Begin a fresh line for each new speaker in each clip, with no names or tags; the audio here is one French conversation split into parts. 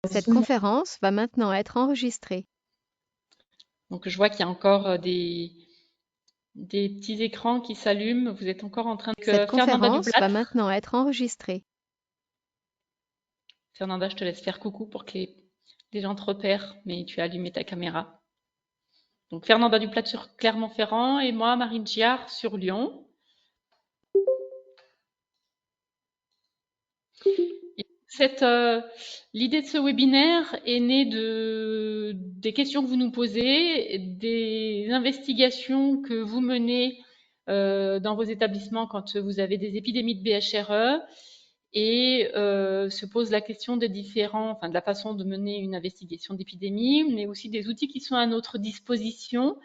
Cette
Zoom.
conférence va maintenant être enregistrée.
Donc je vois qu'il y a encore des petits écrans qui s'allument. Vous êtes encore en train
Cette
de... Fernanda
conférence va
Duplâtre.
maintenant être enregistrée.
Fernanda, je te laisse faire coucou pour que les gens te repèrent, mais tu as allumé ta caméra. Donc Fernanda Duplâtre sur Clermont-Ferrand et moi, Marine Giard, sur Lyon. Et l'idée de ce webinaire est née des questions que vous nous posez, des investigations que vous menez dans vos établissements quand vous avez des épidémies de BHRE et se pose la question enfin, de la façon de mener une investigation d'épidémie, mais aussi des outils qui sont à notre disposition.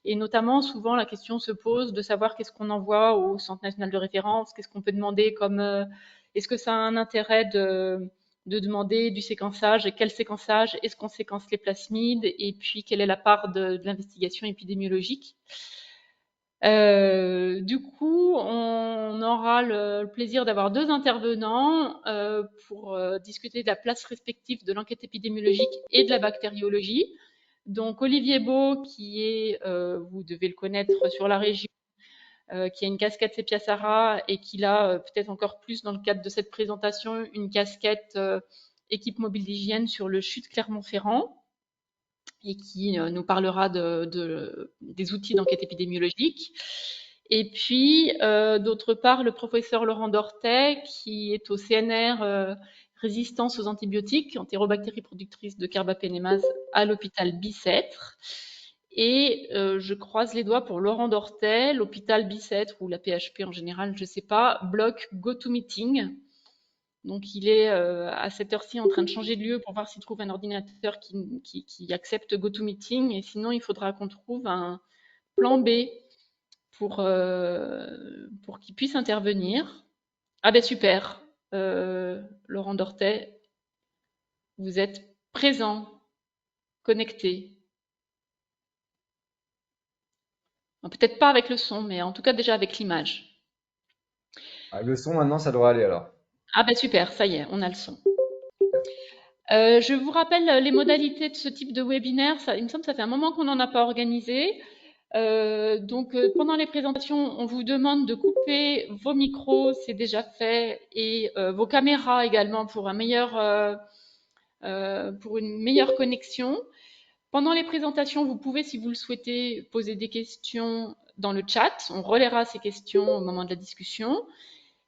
Et notamment, souvent, la question se pose de savoir qu'est-ce qu'on envoie au Centre national de référence, qu'est-ce qu'on peut demander comme... est-ce que ça a un intérêt de demander du séquençage et quel séquençage? Est-ce qu'on séquence les plasmides? Et puis, quelle est la part de l'investigation épidémiologique? Du coup, on aura le plaisir d'avoir deux intervenants pour discuter de la place respective de l'enquête épidémiologique et de la bactériologie. Donc Olivier Beau, qui est, vous devez le connaître sur la région, qui a une casquette Sepia Sarah et qui a peut-être encore plus dans le cadre de cette présentation une casquette équipe mobile d'hygiène sur le CHU de Clermont-Ferrand et qui nous parlera des outils d'enquête épidémiologique. Et puis, d'autre part, le professeur Laurent Dortet, qui est au CNR résistance aux antibiotiques, entérobactéries productrices de carbapénémase à l'hôpital Bicêtre. Et je croise les doigts pour Laurent Dortet, l'hôpital Bicêtre ou la PHP en général, je ne sais pas, bloc GoToMeeting. Donc il est à cette heure-ci en train de changer de lieu pour voir s'il trouve un ordinateur qui accepte GoToMeeting. Et sinon, il faudra qu'on trouve un plan B pour qu'il puisse intervenir. Ah ben super, Laurent Dortet, vous êtes présent, connecté. Peut-être pas avec le son, mais en tout cas déjà avec l'image.
Ah, le son, maintenant, ça devrait aller alors.
Ah ben super, ça y est, on a le son.
Super.
Je vous rappelle les modalités de ce type de webinaire. Il me semble que ça fait un moment qu'on n'en a pas organisé. Pendant les présentations, on vous demande de couper vos micros, c'est déjà fait, et vos caméras également pour une meilleure connexion. Pendant les présentations, vous pouvez, si vous le souhaitez, poser des questions dans le chat. On relaiera ces questions au moment de la discussion.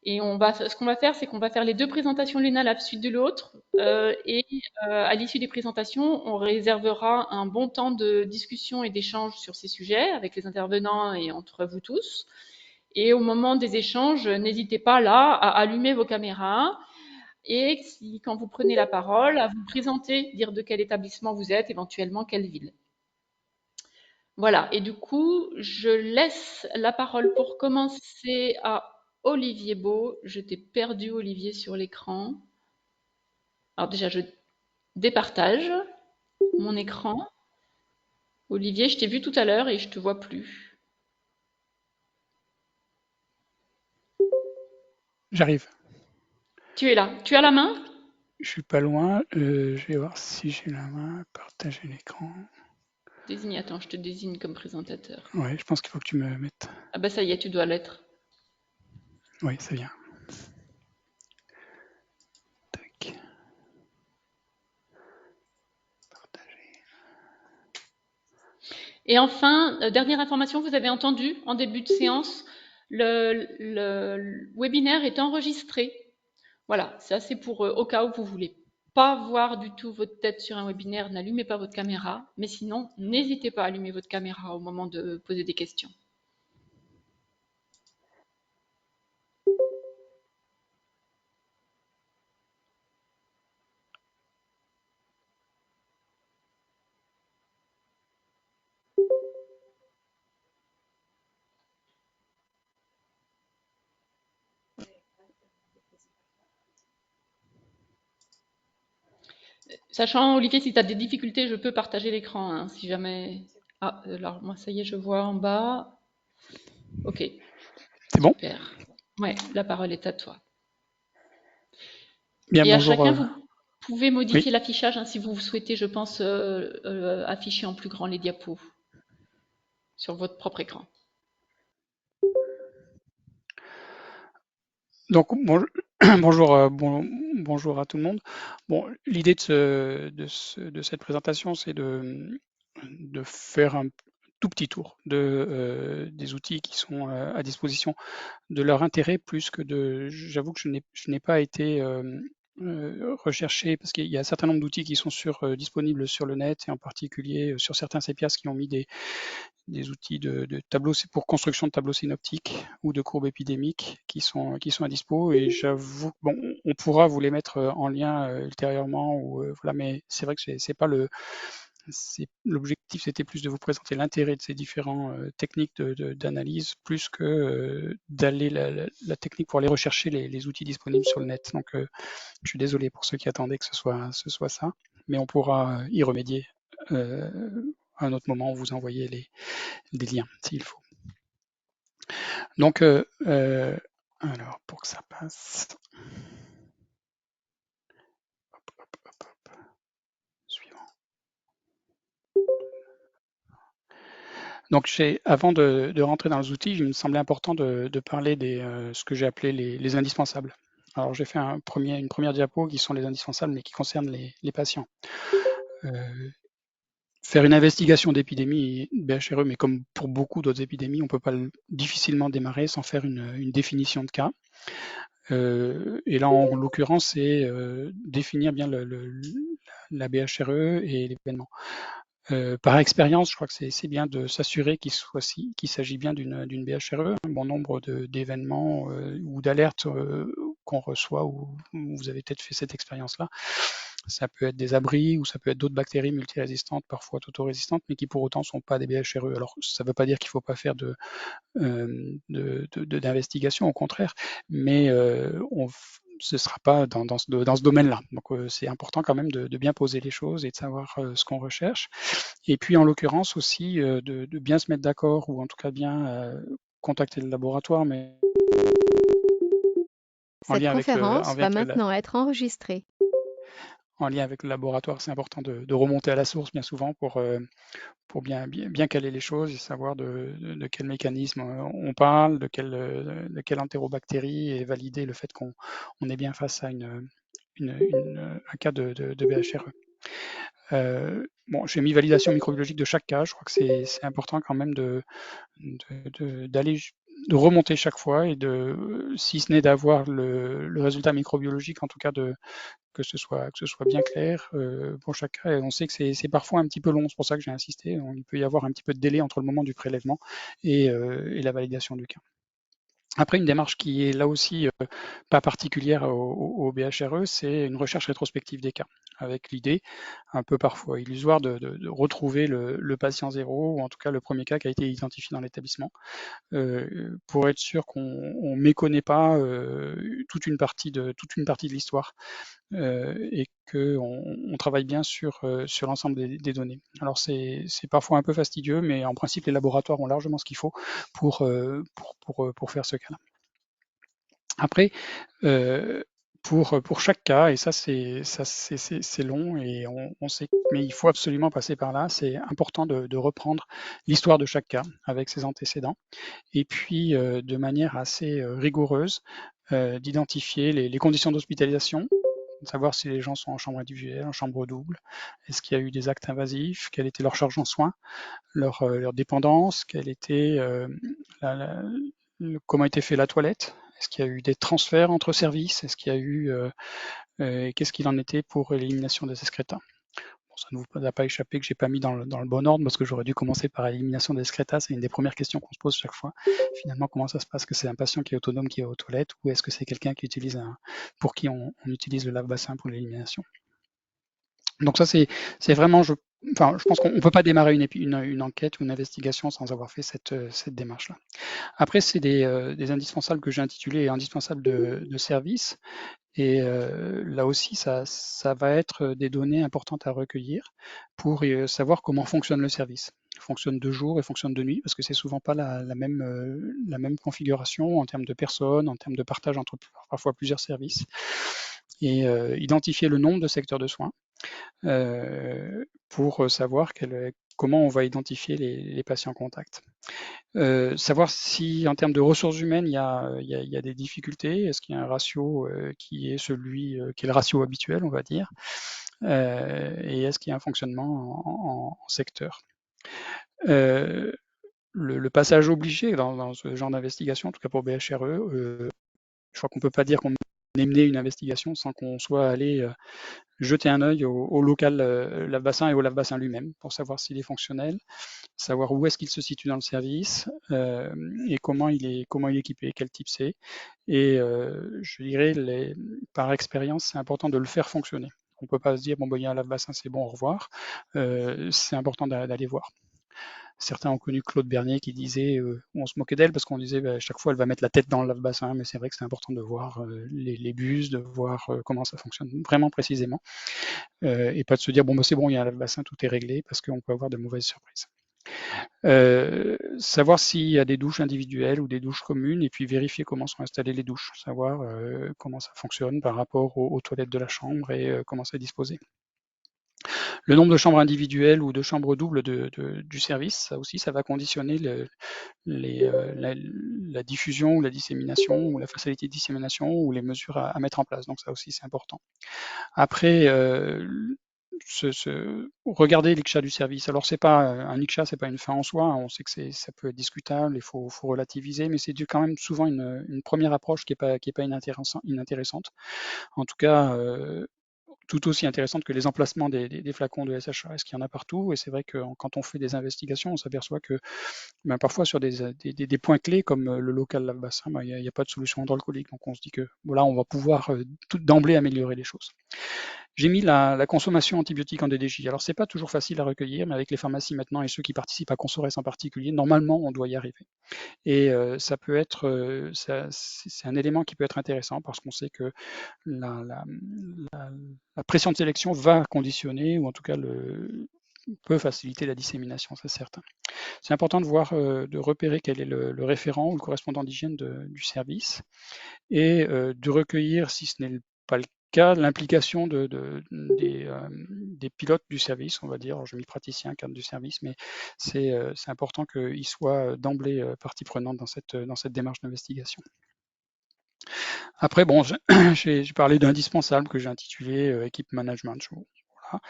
Et ce qu'on va faire, c'est qu'on va faire les deux présentations l'une à la suite de l'autre. À l'issue des présentations, on réservera un bon temps de discussion et d'échange sur ces sujets avec les intervenants et entre vous tous. Et au moment des échanges, n'hésitez pas là à allumer vos caméras et quand vous prenez la parole, à vous présenter, dire de quel établissement vous êtes, éventuellement quelle ville. Voilà, et du coup, je laisse la parole pour commencer à Olivier Beau. Je t'ai perdu, Olivier, sur l'écran. Alors déjà, je départage mon écran. Olivier, je t'ai vu tout à l'heure et je te vois plus.
J'arrive.
Tu es là. Tu as la main?
Je suis pas loin. Je vais voir si j'ai la main. Partager l'écran.
Désigne, attends, je te désigne comme présentateur.
Ouais, je pense qu'il faut que tu me mettes.
Ah bah ça y est, tu dois l'être.
Oui, ça vient. Tac. Partager.
Et enfin, dernière information, vous avez entendu en début de séance, le webinaire est enregistré. Voilà, ça c'est pour au cas où vous voulez pas voir du tout votre tête sur un webinaire, n'allumez pas votre caméra, mais sinon, n'hésitez pas à allumer votre caméra au moment de poser des questions. Sachant, Olivier, si tu as des difficultés, je peux partager l'écran, hein, si jamais... Ah, alors moi, ça y est, je vois en bas. Ok,
C'est bon?
super. Ouais, la parole est à toi.
Bien,
Et à
bonjour.
chacun, vous pouvez modifier
Oui.
l'affichage si vous souhaitez, je pense, afficher en plus grand les diapos sur votre propre écran.
Donc bonjour, bonjour à tout le monde. Bon, l'idée de cette présentation, c'est de faire un tout petit tour des outils qui sont à disposition, de leur intérêt plus que j'avoue que je n'ai pas été recherché parce qu'il y a un certain nombre d'outils qui sont disponibles sur le net et en particulier sur certains CPIAS qui ont mis des outils de tableaux pour construction de tableaux synoptiques ou de courbes épidémiques qui sont à dispo. Et j'avoue, bon, on pourra vous les mettre en lien ultérieurement voilà, mais c'est vrai que c'est pas l'objectif, c'était plus de vous présenter l'intérêt de ces différents techniques d'analyse, plus que d'aller la technique pour aller rechercher les outils disponibles sur le net. Donc, je suis désolé pour ceux qui attendaient que ce soit ça, mais on pourra y remédier à un autre moment, vous envoyer des liens s'il faut. Donc, alors, pour que ça passe. Hop. Suivant. Donc, avant de rentrer dans les outils, il me semblait important de parler ce que j'ai appelé les indispensables. Alors, j'ai fait une première diapo qui sont les indispensables, mais qui concernent les patients. Faire une investigation d'épidémie BHRE, mais comme pour beaucoup d'autres épidémies, on peut pas difficilement démarrer sans faire une définition de cas. Et là, en l'occurrence, c'est définir bien la BHRE et l'événement. Par expérience, je crois que c'est bien de s'assurer qu'il s'agit bien d'une BHRE, un bon nombre d'événements ou d'alertes qu'on reçoit, ou vous avez peut-être fait cette expérience-là. Ça peut être des abris ou ça peut être d'autres bactéries multirésistantes, parfois autorésistantes, mais qui pour autant ne sont pas des BHRE. Alors, ça ne veut pas dire qu'il ne faut pas faire d'investigation, au contraire, mais ce ne sera pas dans ce domaine-là. Donc, c'est important quand même de bien poser les choses et de savoir ce qu'on recherche. Et puis, en l'occurrence aussi, de bien se mettre d'accord ou en tout cas bien contacter le laboratoire, mais en
Cette
lien avec
conférence va maintenant être enregistrée.
En lien avec le laboratoire, c'est important de remonter à la source bien souvent pour bien caler les choses et savoir de quel mécanisme on parle, de quelle entérobactérie et valider le fait qu'on est bien face à un cas de BHRE. Bon, j'ai mis validation microbiologique de chaque cas. Je crois que c'est important quand même d'aller de remonter chaque fois et si ce n'est d'avoir le résultat microbiologique, en tout cas que ce soit bien clair pour chaque cas. Et on sait que c'est parfois un petit peu long, c'est pour ça que j'ai insisté. Il peut y avoir un petit peu de délai entre le moment du prélèvement et la validation du cas. Après, une démarche qui est là aussi pas particulière au BHRE, c'est une recherche rétrospective des cas, avec l'idée, un peu parfois illusoire, de retrouver le patient zéro, ou en tout cas le premier cas qui a été identifié dans l'établissement, pour être sûr qu'on ne méconnaît pas toute une partie de l'histoire et qu'on travaille bien sur l'ensemble des données. Alors c'est parfois un peu fastidieux, mais en principe les laboratoires ont largement ce qu'il faut pour faire ce cas-là. Après, pour chaque cas, et ça c'est long et on sait, mais il faut absolument passer par là. C'est important de reprendre l'histoire de chaque cas avec ses antécédents, et puis de manière assez rigoureuse d'identifier les conditions d'hospitalisation, de savoir si les gens sont en chambre individuelle, en chambre double, est-ce qu'il y a eu des actes invasifs, quelle était leur charge en soins, leur dépendance, comment était fait la toilette, est-ce qu'il y a eu des transferts entre services, est-ce qu'il y a eu, qu'est-ce qu'il en était pour l'élimination des excréta. Bon, ça ne vous a pas échappé que j'ai pas mis dans le bon ordre parce que j'aurais dû commencer par l'élimination des excréta. C'est une des premières questions qu'on se pose chaque fois. Finalement, comment ça se passe? Que c'est un patient qui est autonome qui va aux toilettes, ou est-ce que c'est quelqu'un qui utilise pour qui on utilise le lave-bassin pour l'élimination? Donc ça, c'est vraiment, je pense qu'on ne peut pas démarrer une enquête ou une investigation sans avoir fait cette démarche-là. Après, c'est des indispensables que j'ai intitulés indispensables de service. Et là aussi, ça va être des données importantes à recueillir pour savoir comment fonctionne le service. Il fonctionne de jour et fonctionne de nuit, parce que c'est souvent pas la même configuration en termes de personnes, en termes de partage entre parfois plusieurs services. et identifier le nombre de secteurs de soins pour savoir comment on va identifier les patients contacts. Savoir si, en termes de ressources humaines, il y a des difficultés. Est-ce qu'il y a un ratio qui est qui est le ratio habituel, on va dire, et est-ce qu'il y a un fonctionnement en secteur. Le passage obligé dans ce genre d'investigation, en tout cas pour BHRE, je crois qu'on ne peut pas dire qu'on ait mené une investigation sans qu'on soit allé jeter un œil au local lave-bassin et au lave-bassin lui-même pour savoir s'il est fonctionnel, savoir où est-ce qu'il se situe dans le service et comment il est équipé, quel type c'est. Et je dirais, par expérience, c'est important de le faire fonctionner. On ne peut pas se dire, bon, il y a un lave-bassin, c'est bon, au revoir. C'est important d'aller voir. Certains ont connu Claude Bernier qui disait, on se moquait d'elle parce qu'on disait à chaque fois elle va mettre la tête dans le lave-bassin, mais c'est vrai que c'est important de voir les bus, de voir comment ça fonctionne vraiment précisément, et pas de se dire bon c'est bon, il y a un lave-bassin, tout est réglé, parce qu'on peut avoir de mauvaises surprises. Savoir s'il y a des douches individuelles ou des douches communes, et puis vérifier comment sont installées les douches, savoir comment ça fonctionne par rapport aux toilettes de la chambre et comment c'est disposé. Le nombre de chambres individuelles ou de chambres doubles du service, ça aussi, ça va conditionner la diffusion ou la dissémination ou la facilité de dissémination ou les mesures à mettre en place. Donc ça aussi, c'est important. Après, regarder l'ICHA du service. Alors c'est pas un ICHA, c'est pas une fin en soi. On sait que ça peut être discutable, il faut relativiser, mais c'est quand même souvent une première approche qui est pas inintéressante. En tout cas, tout aussi intéressante que les emplacements des flacons de SHA. Est-ce qu'il y en a partout? Et c'est vrai que quand on fait des investigations, on s'aperçoit que parfois sur des points clés comme le local lave-bassin, il n'y a pas de solution hydroalcoolique. Donc on se dit que voilà, on va pouvoir tout d'emblée améliorer les choses. J'ai mis la consommation antibiotique en DDJ. Alors c'est pas toujours facile à recueillir, mais avec les pharmacies maintenant et ceux qui participent à Consores en particulier, normalement on doit y arriver. Et ça peut être, c'est un élément qui peut être intéressant parce qu'on sait que la pression de sélection va conditionner, ou en tout cas peut faciliter la dissémination, c'est certain. C'est important de voir, de repérer quel est le référent ou le correspondant d'hygiène du service, et de recueillir, si ce n'est pas le cas, l'implication des pilotes du service, on va dire. Alors, j'ai mis praticien, cadre du service, mais c'est important qu'ils soient d'emblée partie prenante dans cette démarche d'investigation. Après, bon, j'ai parlé d'indispensable que j'ai intitulé équipe management. Voilà.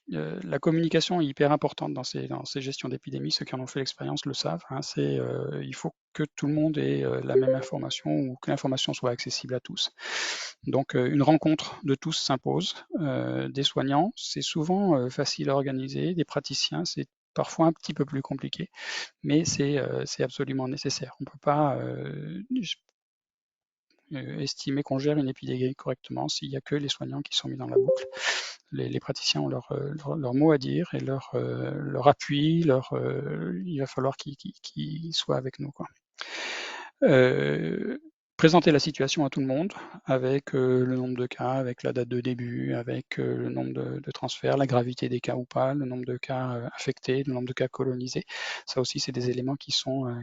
La communication est hyper importante dans ces gestions d'épidémie. Ceux qui en ont fait l'expérience le savent. Hein. Il faut que tout le monde ait la même information, ou que l'information soit accessible à tous. Donc une rencontre de tous s'impose. Des soignants, c'est souvent facile à organiser. Des praticiens, c'est parfois un petit peu plus compliqué, mais c'est absolument nécessaire. On ne peut pas estimer qu'on gère une épidémie correctement s'il n'y a que les soignants qui sont mis dans la boucle. Les praticiens ont leur mot à dire, et leur appui, il va falloir qu'ils soient avec nous, quoi. Présenter la situation à tout le monde, avec le nombre de cas, avec la date de début, avec le nombre de transferts, la gravité des cas ou pas, le nombre de cas affectés, le nombre de cas colonisés. Ça aussi, c'est des éléments qui sont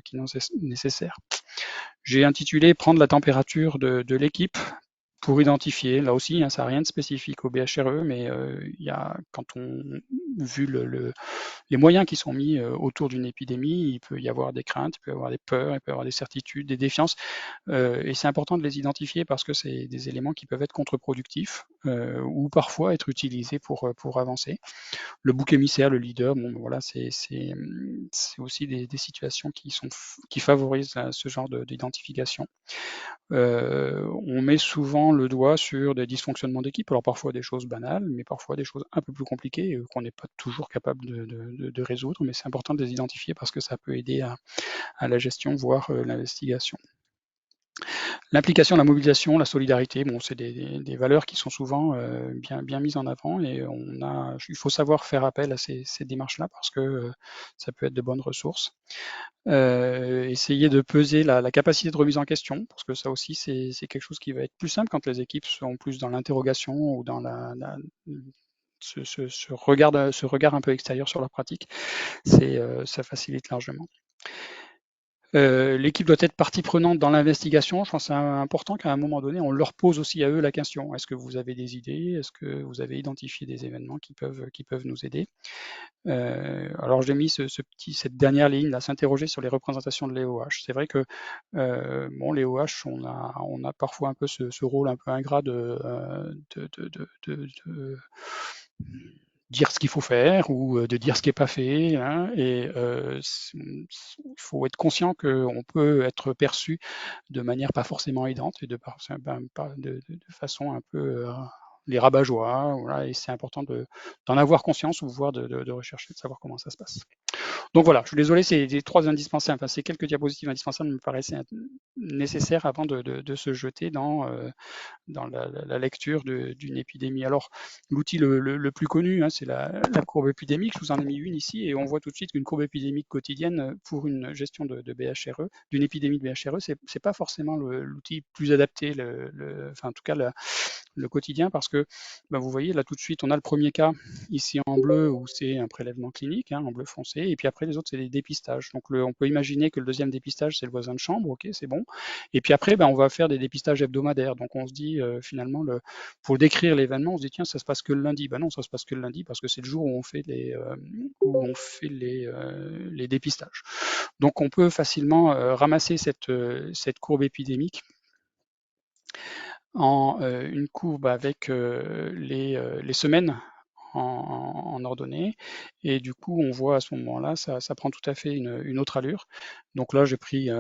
nécessaires. J'ai intitulé « Prendre la température de l'équipe » pour identifier, là aussi, hein, ça n'a rien de spécifique au BHRE, mais quand on vu les moyens qui sont mis autour d'une épidémie, il peut y avoir des craintes, il peut y avoir des peurs, il peut y avoir des certitudes, des défiances, et c'est important de les identifier parce que c'est des éléments qui peuvent être contre-productifs ou parfois être utilisés pour avancer. Le bouc émissaire, le leader, bon, voilà, c'est aussi des situations qui favorisent ce genre d'identification. On met souvent le doigt sur des dysfonctionnements d'équipe, alors parfois des choses banales, mais parfois des choses un peu plus compliquées qu'on n'est pas toujours capable de résoudre, mais c'est important de les identifier parce que ça peut aider à la gestion, voire l'investigation. L'implication, la mobilisation, la solidarité, bon, c'est des valeurs qui sont souvent bien mises en avant, et il faut savoir faire appel à ces démarches-là parce que ça peut être de bonnes ressources. Essayer de peser la capacité de remise en question, parce que ça aussi c'est quelque chose qui va être plus simple quand les équipes sont plus dans l'interrogation ou dans ce regard un peu extérieur sur leur pratique. Ça facilite largement. L'équipe doit être partie prenante dans l'investigation. Je pense que c'est important qu'à un moment donné, on leur pose aussi à eux la question. Est-ce que vous avez des idées? Est-ce que vous avez identifié des événements qui peuvent nous aider? Alors j'ai mis cette dernière ligne là, s'interroger sur les représentations de l'EOH. C'est vrai que bon, l'EOH, on a parfois un peu ce rôle un peu ingrat de dire ce qu'il faut faire ou de dire ce qui n'est pas fait. Hein, et il faut être conscient qu'on peut être perçu de manière pas forcément aidante et de façon un peu les rabat-joie. Voilà, et c'est important d'en avoir conscience ou voire de rechercher, de savoir comment ça se passe. Donc voilà, je suis désolé, c'est les trois indispensables, enfin, ces quelques diapositives indispensables me paraissaient nécessaires avant de se jeter dans la lecture d'une épidémie. Alors, l'outil le plus connu, hein, c'est la courbe épidémique. Je vous en ai mis une ici et on voit tout de suite qu'une courbe épidémique quotidienne pour une gestion de BHRE, d'une épidémie de BHRE, c'est pas forcément l'outil plus adapté, enfin en tout cas le quotidien, parce que ben, vous voyez là tout de suite, on a le premier cas ici en bleu où c'est un prélèvement clinique, hein, en bleu foncé, et puis après les autres c'est des dépistages. Donc on peut imaginer que le deuxième dépistage c'est le voisin de chambre, ok, c'est bon. Et puis après, ben, on va faire des dépistages hebdomadaires. Donc on se dit finalement, pour décrire l'événement, on se dit tiens, ça se passe que le lundi. Ben non, ça se passe que le lundi parce que c'est le jour où on fait les dépistages. Donc on peut facilement ramasser cette courbe épidémique en une courbe avec les semaines en ordonnée, et du coup on voit à ce moment-là ça prend tout à fait une autre allure. Donc là j'ai pris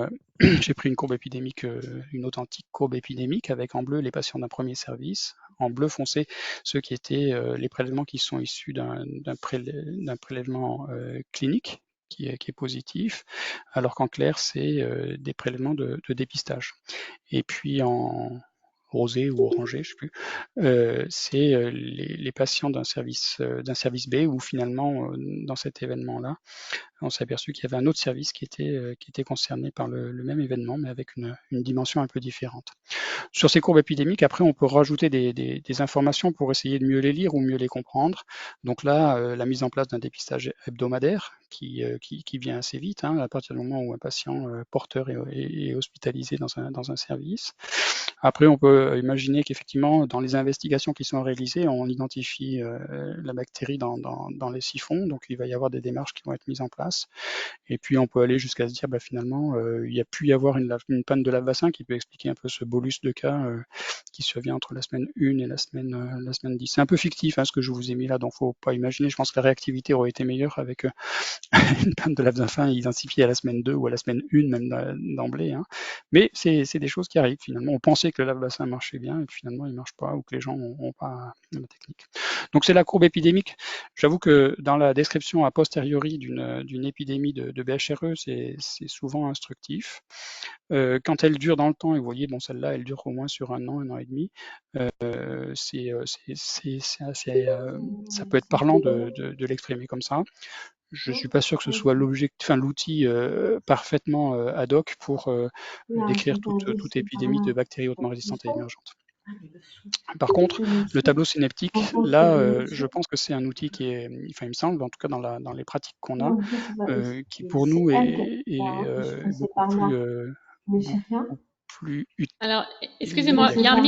j'ai pris une courbe épidémique, une authentique courbe épidémique avec en bleu les patients d'un premier service, en bleu foncé ceux qui étaient les prélèvements qui sont issus d'un prélèvement clinique qui est positif, alors qu'en clair c'est des prélèvements de dépistage. Et puis en rosé ou orangé, je sais plus, c'est les patients d'un service B où finalement dans cet événement-là, on s'est aperçu qu'il y avait un autre service qui était concerné par le même événement, mais avec une dimension un peu différente. Sur ces courbes épidémiques, après, on peut rajouter des informations pour essayer de mieux les lire ou mieux les comprendre. Donc là, la mise en place d'un dépistage hebdomadaire qui vient assez vite, hein, à partir du moment où un patient porteur est hospitalisé dans un service. Après, on peut imaginer qu'effectivement, dans les investigations qui sont réalisées, on identifie la bactérie dans les siphons, donc il va y avoir des démarches qui vont être mises en place. Et puis, on peut aller jusqu'à se dire, bah, finalement, il y a pu y avoir une panne de lave-bassin qui peut expliquer un peu ce bolus de cas qui survient entre la semaine 1 et la semaine 10. C'est un peu fictif hein, ce que je vous ai mis là, donc faut pas imaginer. Je pense que la réactivité aurait été meilleure avec une panne de lave-bassin identifiée à la semaine 2 ou à la semaine 1 même d'emblée. Hein. Mais c'est des choses qui arrivent finalement. On pensait que le lave-bassin marchait bien et puis finalement il marche pas ou que les gens n'ont pas la technique. Donc c'est la courbe épidémique. J'avoue que dans la description a posteriori d'une épidémie de BHRE, c'est souvent instructif. Quand elle dure dans le temps, et vous voyez, bon, celle-là, elle dure au moins sur un an et demi, ça peut être parlant de l'exprimer comme ça. Je ne suis pas sûr que ce soit l'outil parfaitement ad hoc pour décrire toute épidémie de bactéries hautement résistantes et émergentes. Par contre, le tableau synaptique, là, je pense que c'est un outil qui est, enfin, il me semble, en tout cas dans les pratiques qu'on a, qui pour nous est beaucoup plus utile.
Alors, excusez-moi, il y a un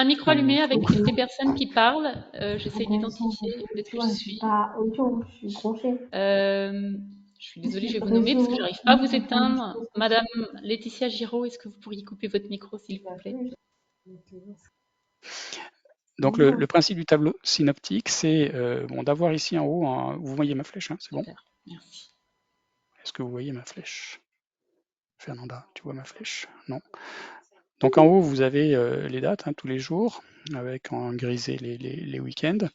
micro allumé avec des personnes qui parlent. J'essaie d'identifier. Peut-être que je suis. Je suis désolée, je vais vous nommer parce que je n'arrive pas à vous éteindre. Madame Laetitia Giraud, est-ce que vous pourriez couper votre micro, s'il vous plaît?
Donc le principe du tableau synoptique, c'est bon, d'avoir ici en haut, vous voyez ma flèche, hein, c'est bon?
Merci.
Est-ce que vous voyez ma flèche? Fernanda, tu vois ma flèche? Non. Donc en haut, vous avez les dates, hein, tous les jours, avec en grisé les week-ends.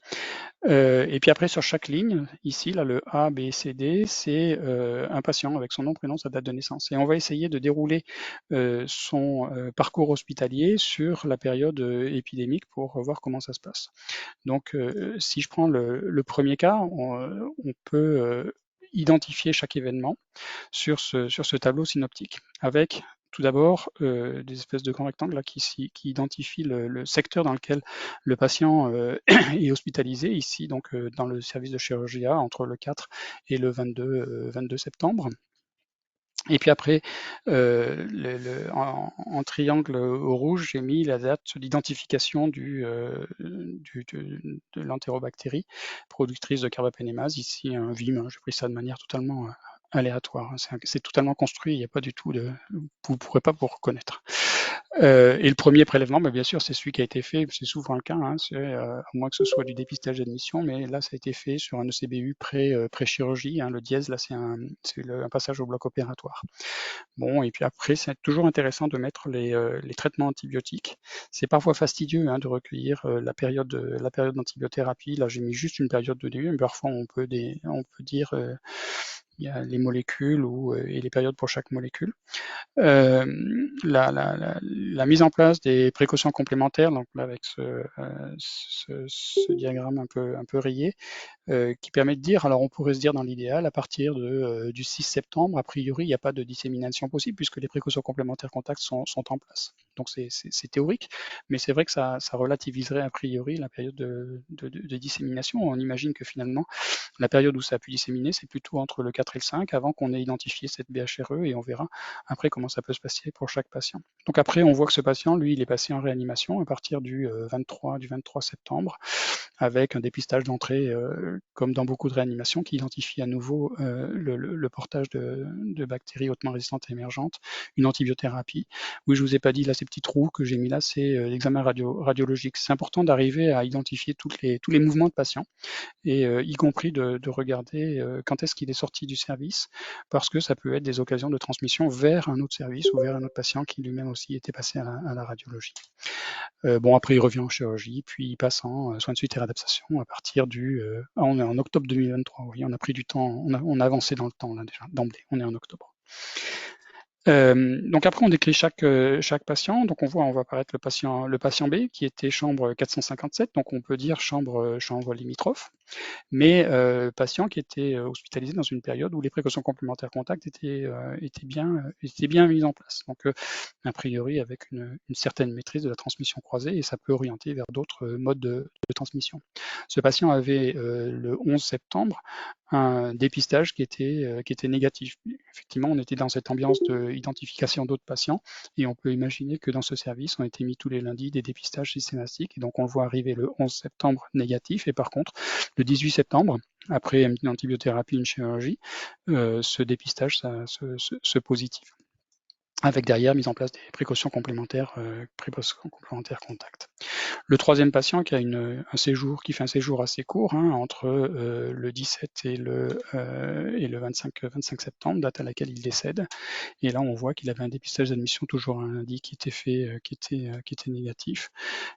Et puis après, sur chaque ligne, ici, là, le A, B, C, D, c'est un patient avec son nom, prénom, sa date de naissance. Et on va essayer de dérouler son parcours hospitalier sur la période épidémique pour voir comment ça se passe. Donc, si je prends le premier cas, on peut identifier chaque événement sur ce tableau synoptique, avec tout d'abord des espèces de grands rectangles là, qui identifient le secteur dans lequel le patient est hospitalisé, ici donc dans le service de chirurgie A, entre le 4 et le 22 septembre. Et puis après, en triangle au rouge, j'ai mis la date d'identification de l'entérobactérie productrice de carbapénémase. Ici, un VIM, hein, j'ai pris ça de manière totalement aléatoire. C'est totalement construit, il n'y a pas du tout de... Vous ne pourrez pas vous reconnaître. Et le premier prélèvement, bien sûr, c'est celui qui a été fait, c'est souvent le cas, hein, à moins que ce soit du dépistage d'admission, mais là, ça a été fait sur un ECBU pré-chirurgie. Hein, le dièse, là, c'est un passage au bloc opératoire. Bon, et puis après, c'est toujours intéressant de mettre les traitements antibiotiques. C'est parfois fastidieux de recueillir la période d'antibiothérapie. Là, j'ai mis juste une période de début, mais parfois on peut dire il y a les molécules et les périodes pour chaque molécule. La mise en place des précautions complémentaires, donc là avec ce diagramme un peu rayé, qui permet de dire, alors on pourrait se dire dans l'idéal, à partir du 6 septembre, a priori, il n'y a pas de dissémination possible puisque les précautions complémentaires contacts sont en place. Donc c'est théorique, mais c'est vrai que ça relativiserait a priori la période de dissémination. On imagine que finalement, la période où ça a pu disséminer, c'est plutôt entre le 4 et le 5, avant qu'on ait identifié cette BHRE, et on verra après comment ça peut se passer pour chaque patient. Donc après, on voit que ce patient, lui, il est passé en réanimation à partir du 23 septembre, avec un dépistage d'entrée, comme dans beaucoup de réanimations, qui identifie à nouveau le portage de bactéries hautement résistantes et émergentes, une antibiothérapie. Oui, je vous ai pas dit, là, ces petits trous que j'ai mis là, c'est l'examen radiologique. C'est important d'arriver à identifier tous les mouvements de patients, et y compris de regarder quand est-ce qu'il est sorti du service, parce que ça peut être des occasions de transmission vers un autre service ou vers un autre patient qui lui-même aussi était passé à la radiologie. Bon, après, il revient en chirurgie, puis il passe en soins de suite et réadaptation à partir on est en octobre 2023, oui, on a pris du temps, on a avancé dans le temps là déjà, d'emblée, on est en octobre. Donc après, on décrit chaque patient. Donc on voit apparaître le patient B qui était chambre 457, donc on peut dire chambre limitrophe, mais patient qui était hospitalisé dans une période où les précautions complémentaires contacts étaient bien mises en place. Donc a priori avec une certaine maîtrise de la transmission croisée, et ça peut orienter vers d'autres modes de transmission. Ce patient avait le 11 septembre un dépistage qui était négatif. Effectivement, on était dans cette ambiance d'identification d'autres patients, et on peut imaginer que dans ce service, on était mis tous les lundis des dépistages systématiques, et donc on le voit arriver le 11 septembre négatif, et par contre, le 18 septembre, après une antibiothérapie, une chirurgie, ce dépistage se positive, avec derrière mise en place des précautions complémentaires contact. Le troisième patient qui a qui fait un séjour assez court, entre le 17 et le 25 septembre, date à laquelle il décède. Et là, on voit qu'il avait un dépistage d'admission toujours un lundi qui était négatif,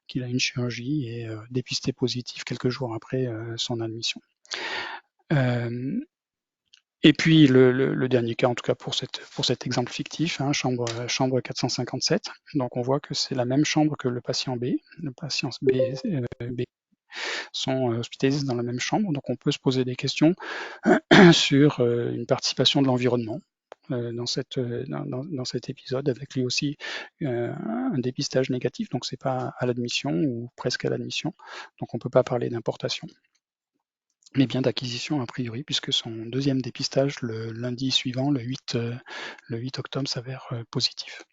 qu'il a une chirurgie et dépisté positif quelques jours après son admission. Et puis le dernier cas, en tout cas pour cet exemple fictif, chambre 457. Donc on voit que c'est la même chambre que le patient B. Le patient B sont hospitalisés dans la même chambre. Donc on peut se poser des questions sur une participation de l'environnement dans cet épisode, avec lui aussi un dépistage négatif. Donc c'est pas à l'admission ou presque à l'admission. Donc on peut pas parler d'importation, mais bien d'acquisition a priori, puisque son deuxième dépistage le lundi suivant, le 8 octobre, s'avère positif.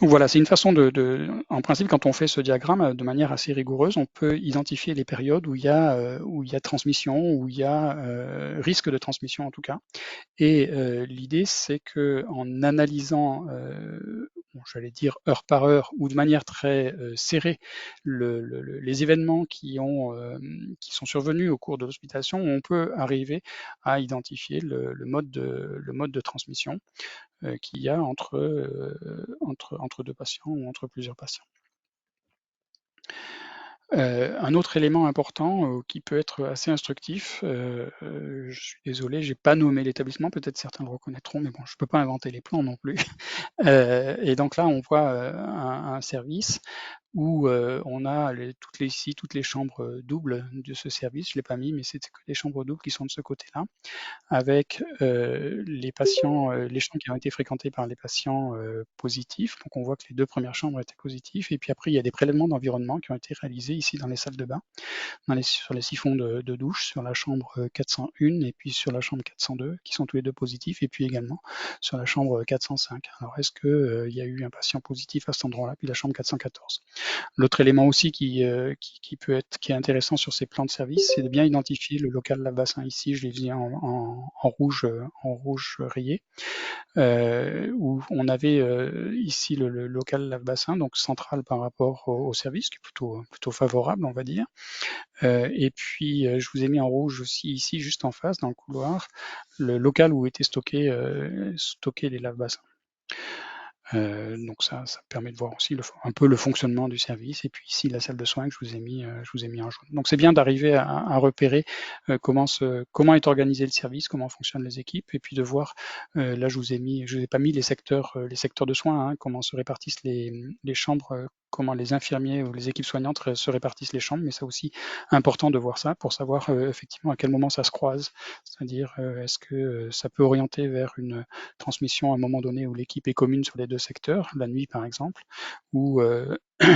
Donc voilà, c'est une façon en principe, quand on fait ce diagramme de manière assez rigoureuse, on peut identifier les périodes où il y a transmission, où il y a risque de transmission en tout cas. Et l'idée, c'est que en analysant, j'allais dire heure par heure, ou de manière très serrée, les événements qui sont survenus au cours de l'hospitalisation, on peut arriver à identifier le mode de transmission qu'il y a entre deux patients ou entre plusieurs patients. Un autre élément important qui peut être assez instructif, je suis désolé, j'ai pas nommé l'établissement, peut-être certains le reconnaîtront, mais bon, je peux pas inventer les plans non plus. Et donc là, on voit un service où on a toutes les chambres doubles de ce service. Je ne l'ai pas mis, mais c'est que les chambres doubles qui sont de ce côté-là, avec les patients, les chambres qui ont été fréquentées par les patients positifs. Donc on voit que les 2 premières chambres étaient positives. Et puis après, il y a des prélèvements d'environnement qui ont été réalisés ici dans les salles de bain, sur les siphons de douche, sur la chambre 401 et puis sur la chambre 402, qui sont tous les 2 positifs, et puis également sur la chambre 405. Alors est-ce qu'il y a eu un patient positif à cet endroit-là, puis la chambre 414. L'autre élément aussi qui est intéressant sur ces plans de service, c'est de bien identifier le local lave-bassin. Ici, je l'ai mis en rouge rayé, où on avait ici le local lave-bassin, donc central par rapport au service, qui est plutôt favorable, on va dire. Et puis, je vous ai mis en rouge aussi ici, juste en face, dans le couloir, le local où étaient stockés les lave-bassins. Donc ça permet de voir aussi un peu le fonctionnement du service. Et puis ici, la salle de soins que je vous ai mis en jaune. Donc c'est bien d'arriver à repérer comment est organisé le service, comment fonctionnent les équipes, et puis de voir, là je vous ai pas mis les secteurs de soins, hein, comment se répartissent les chambres, comment les infirmiers ou les équipes soignantes se répartissent les chambres, mais c'est aussi important de voir ça pour savoir effectivement à quel moment ça se croise. C'est-à-dire, est-ce que ça peut orienter vers une transmission à un moment donné où l'équipe est commune sur les 2 secteurs, la nuit par exemple, ou,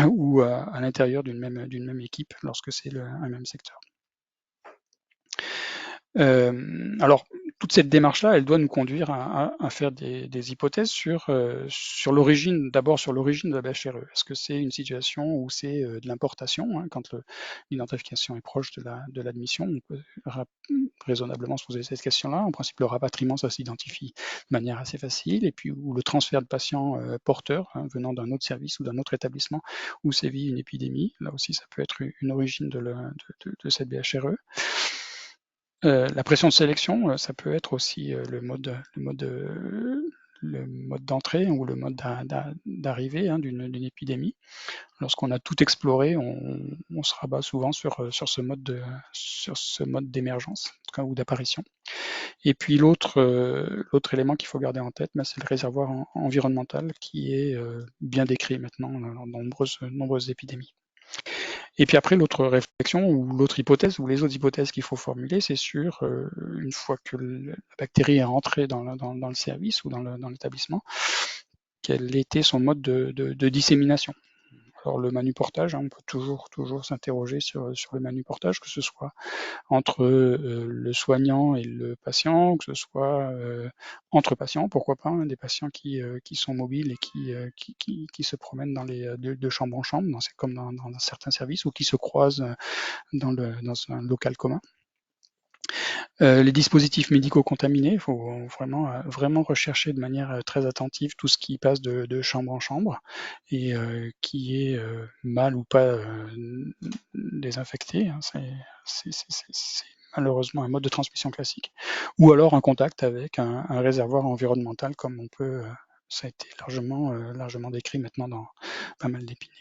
ou à l'intérieur d'une même équipe lorsque c'est un même secteur. Alors, toute cette démarche-là, elle doit nous conduire à faire des hypothèses sur l'origine, d'abord sur l'origine de la BHRE. Est-ce que c'est une situation où c'est de l'importation, hein, quand l'identification est proche de l'admission, on peut raisonnablement se poser cette question-là. En principe, le rapatriement, ça s'identifie de manière assez facile, et puis où le transfert de patients porteurs, hein, venant d'un autre service ou d'un autre établissement où sévit une épidémie, là aussi, ça peut être une origine de cette BHRE. La pression de sélection, ça peut être aussi le mode d'entrée ou le mode d'arrivée, hein, d'une épidémie. Lorsqu'on a tout exploré, on se rabat souvent sur ce mode d'émergence, en tout cas, ou d'apparition. Et puis l'autre élément qu'il faut garder en tête, c'est le réservoir environnemental qui est bien décrit maintenant dans de nombreuses épidémies. Et puis après, l'autre réflexion ou l'autre hypothèse ou les autres hypothèses qu'il faut formuler, c'est sur une fois que la bactérie est rentrée dans le service ou dans l'établissement, quel était son mode de dissémination. Alors le manuportage, hein, on peut toujours s'interroger sur le manuportage, que ce soit entre le soignant et le patient, que ce soit entre patients, pourquoi pas, hein, des patients qui sont mobiles et qui se promènent de chambre en chambre, comme dans certains services, ou qui se croisent dans un local commun. Les dispositifs médicaux contaminés, il faut vraiment rechercher de manière très attentive tout ce qui passe de chambre en chambre et qui est mal ou pas désinfecté, hein. C'est malheureusement un mode de transmission classique. Ou alors en contact avec un réservoir environnemental, comme ça a été largement décrit maintenant dans pas mal d'épidémies.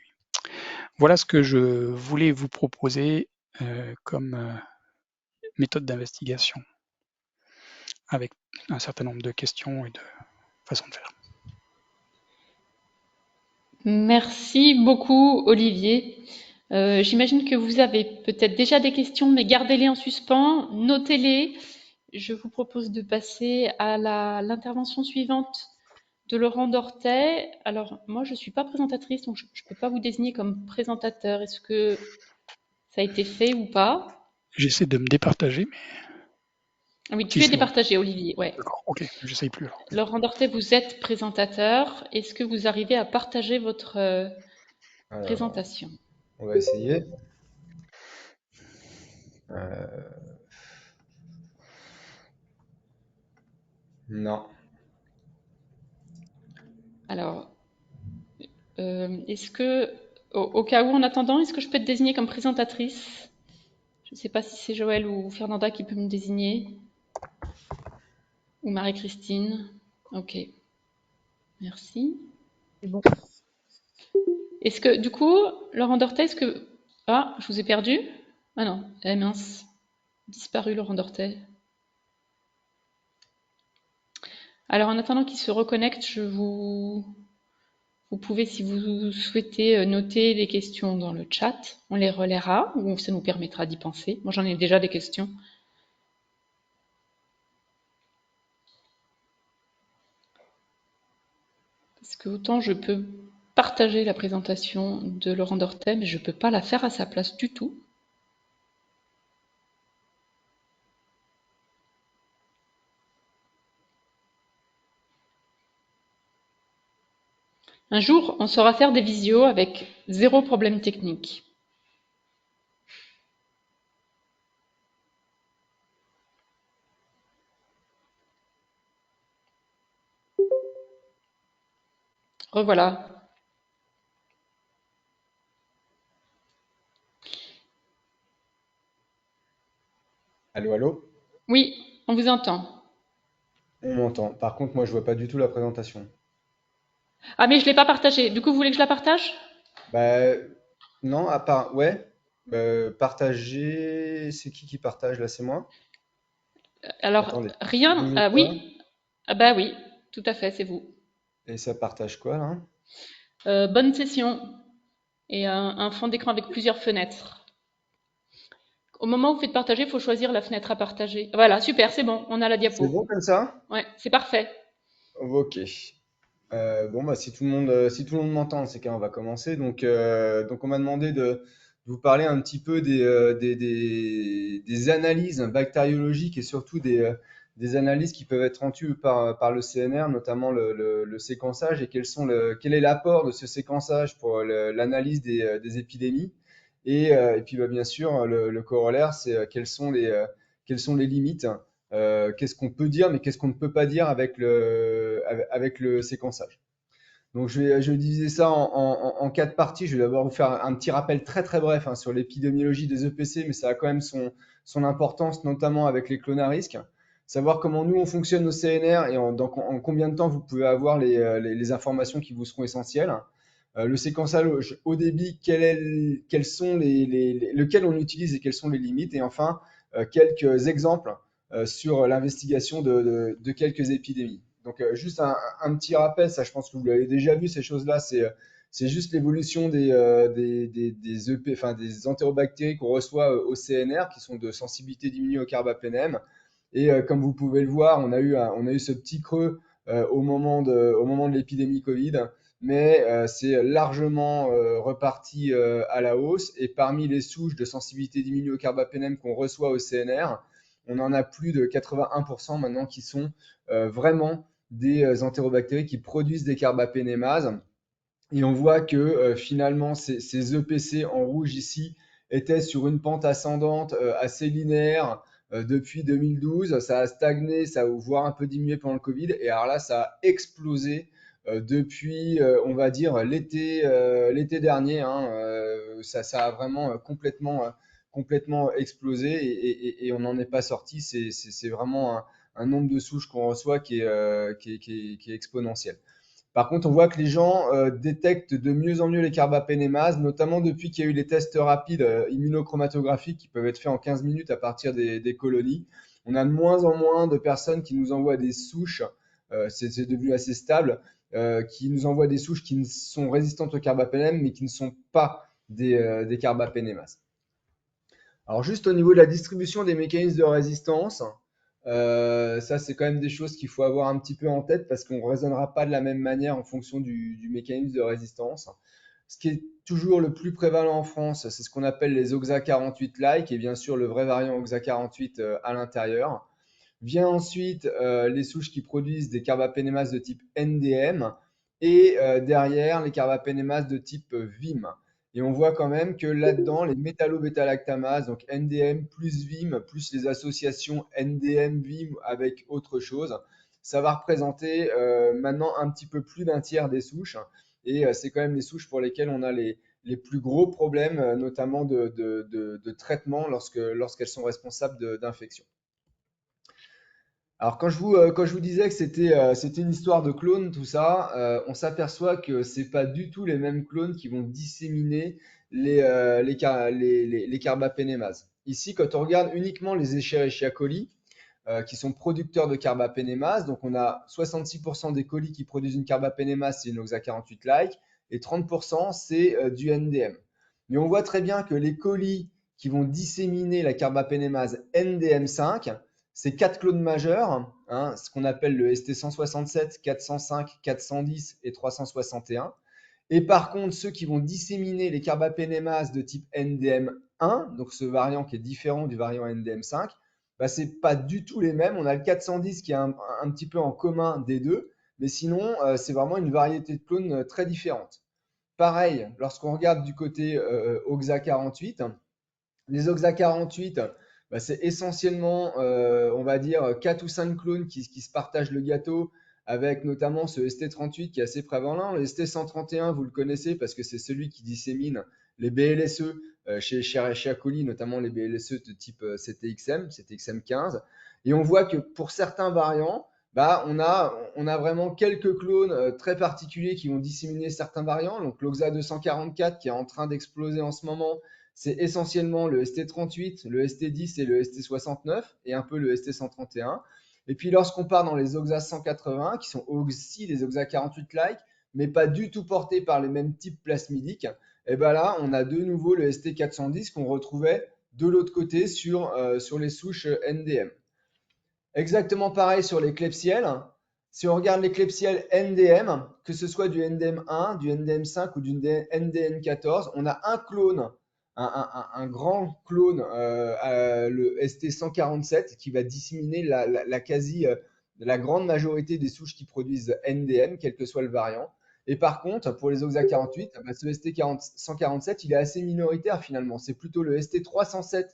Voilà ce que je voulais vous proposer comme méthode d'investigation, avec un certain nombre de questions et de façons de faire.
Merci beaucoup, Olivier. J'imagine que vous avez peut-être déjà des questions, mais gardez-les en suspens, notez-les. Je vous propose de passer à l'intervention suivante de Laurent Dortet. Alors, moi, je ne suis pas présentatrice, donc je ne peux pas vous désigner comme présentateur. Est-ce que ça a été fait ou pas?
J'essaie de me départager, mais...
Oui, tu es départagé, Olivier. Ouais.
D'accord, ok, j'essaye plus alors.
Laurent Dortet, vous êtes présentateur. Est-ce que vous arrivez à partager votre présentation?
On va essayer. Non.
Alors, est-ce que, au cas où, en attendant, est-ce que je peux te désigner comme présentatrice? Je ne sais pas si c'est Joël ou Fernanda qui peut me désigner. Ou Marie-Christine. Ok. Merci.
C'est bon.
Est-ce que, du coup, Laurent Dortet, est-ce que... Ah, je vous ai perdu? Ah non, eh mince. Disparu, Laurent Dortet. Alors, en attendant qu'il se reconnecte, je vous Vous pouvez, si vous souhaitez, noter des questions dans le chat. On les relaiera ou ça nous permettra d'y penser. Moi, j'en ai déjà des questions. Parce que autant je peux partager la présentation de Laurent Dortet, mais je ne peux pas la faire à sa place du tout. Un jour, on saura faire des visios avec 0 problème technique. Revoilà.
Allô, allô?
Oui, on vous entend.
On m'entend. Par contre, moi, je vois pas du tout la présentation.
Ah, mais je ne l'ai pas partagée. Du coup, vous voulez que je la partage?
Bah, non, à part, ouais. Partager, c'est qui partage là? C'est moi?
Alors,
Attendez.
rien.
Bougez
Ah
pas.
oui. Ah bah oui, tout à fait, c'est vous.
Et ça partage quoi là?
Bonne session. Et un fond d'écran avec plusieurs fenêtres. Au moment où vous faites partager, il faut choisir la fenêtre à partager. Voilà, super, c'est bon, on a la
C'est
diapo.
bon comme ça?
Ouais, c'est parfait.
Ok. Bon, bah, si tout le monde m'entend, c'est qu'on va commencer. Donc on m'a demandé de vous parler un petit peu des analyses bactériologiques et surtout des analyses qui peuvent être rendues par le CNR, notamment le séquençage et quel est l'apport de ce séquençage pour l'analyse des épidémies. Et puis, bah, bien sûr, le corollaire, c'est quelles sont les limites. Qu'est-ce qu'on peut dire, mais qu'est-ce qu'on ne peut pas dire avec le séquençage. Donc je vais diviser ça en 4 parties. Je vais d'abord vous faire un petit rappel très très bref sur l'épidémiologie des EPC, mais ça a quand même son importance, notamment avec les clones à risque. Savoir comment nous on fonctionne au CNR et en combien de temps vous pouvez avoir les informations qui vous seront essentielles. Le séquençage haut débit, quels sont lequel on utilise et quelles sont les limites. Et enfin, quelques exemples sur l'investigation de quelques épidémies. Donc, juste un petit rappel, ça je pense que vous l'avez déjà vu, ces choses-là, c'est juste l'évolution des EP, enfin des entérobactéries qu'on reçoit au CNR, qui sont de sensibilité diminuée au carbapénème. Et comme vous pouvez le voir, on a eu ce petit creux au moment de l'épidémie Covid, mais c'est largement reparti à la hausse. Et parmi les souches de sensibilité diminuée au carbapénème qu'on reçoit au CNR, on en a plus de 81% maintenant qui sont vraiment des entérobactéries qui produisent des carbapénémases. Et on voit que finalement, ces EPC en rouge ici étaient sur une pente ascendante assez linéaire depuis 2012. Ça a stagné, ça a voire un peu diminué pendant le Covid. Et alors là, ça a explosé depuis, on va dire, l'été dernier. Ça a vraiment complètement explosé et on n'en est pas sorti. C'est vraiment un nombre de souches qu'on reçoit qui est exponentiel. Par contre, on voit que les gens détectent de mieux en mieux les carbapénémases, notamment depuis qu'il y a eu les tests rapides immunocromatographiques qui peuvent être faits en 15 minutes à partir des colonies. On a de moins en moins de personnes qui nous envoient des souches, c'est devenu assez stable, qui nous envoient des souches qui sont résistantes au carbapénème, mais qui ne sont pas des carbapénémases. Alors juste au niveau de la distribution des mécanismes de résistance, ça c'est quand même des choses qu'il faut avoir un petit peu en tête parce qu'on ne raisonnera pas de la même manière en fonction du mécanisme de résistance. Ce qui est toujours le plus prévalent en France, c'est ce qu'on appelle les OXA48-like et bien sûr le vrai variant OXA48 à l'intérieur. Vient ensuite les souches qui produisent des carbapénémases de type NDM et derrière les carbapénémases de type VIM. Et on voit quand même que là-dedans, les métallobêta-lactamases, donc NDM plus VIM, plus les associations NDM-VIM avec autre chose, ça va représenter maintenant un petit peu plus d'un tiers des souches. Et c'est quand même les souches pour lesquelles on a les plus gros problèmes, notamment de traitement lorsqu'elles sont responsables d'infections. Alors quand je vous disais que c'était une histoire de clones, tout ça, on s'aperçoit que c'est pas du tout les mêmes clones qui vont disséminer les carbapénémases. Ici, quand on regarde uniquement les Escherichia coli, qui sont producteurs de carbapénémase. Donc, on a 66% des colis qui produisent une carbapénémase, c'est une OXA48-like, et 30% c'est du NDM. Mais on voit très bien que les colis qui vont disséminer la carbapénémase NDM5, c'est 4 clones majeurs, hein, ce qu'on appelle le ST167, 405, 410 et 361. Et par contre, ceux qui vont disséminer les carbapénémases de type NDM1, donc ce variant qui est différent du variant NDM5, bah, ce n'est pas du tout les mêmes. On a le 410 qui est un petit peu en commun des deux, mais sinon, c'est vraiment une variété de clones très différente. Pareil, lorsqu'on regarde du côté OXA48, les OXA48, bah, c'est essentiellement, on va dire, 4 ou 5 clones qui se partagent le gâteau, avec notamment ce ST38 qui est assez prévalent. Le ST131, vous le connaissez parce que c'est celui qui dissémine les BLSE chez Acoli, notamment les BLSE de type CTXM, CTXM15. Et on voit que pour certains variants, bah, on a vraiment quelques clones très particuliers qui vont disséminer certains variants. Donc l'OXA 244 qui est en train d'exploser en ce moment, c'est essentiellement le ST38, le ST10 et le ST69 et un peu le ST131. Et puis lorsqu'on part dans les OXA 180, qui sont aussi des OXA 48-like, mais pas du tout portés par les mêmes types plasmidiques, et ben là, on a de nouveau le ST410 qu'on retrouvait de l'autre côté sur les souches NDM. Exactement pareil sur les Klebsiella. Si on regarde les Klebsiella NDM, que ce soit du NDM1, du NDM5 ou du NDN14, on a un clone, un grand clone, le ST147, qui va disséminer la grande majorité des souches qui produisent NDM, quel que soit le variant. Et par contre, pour les OXA48, ce ST147, il est assez minoritaire finalement. C'est plutôt le ST307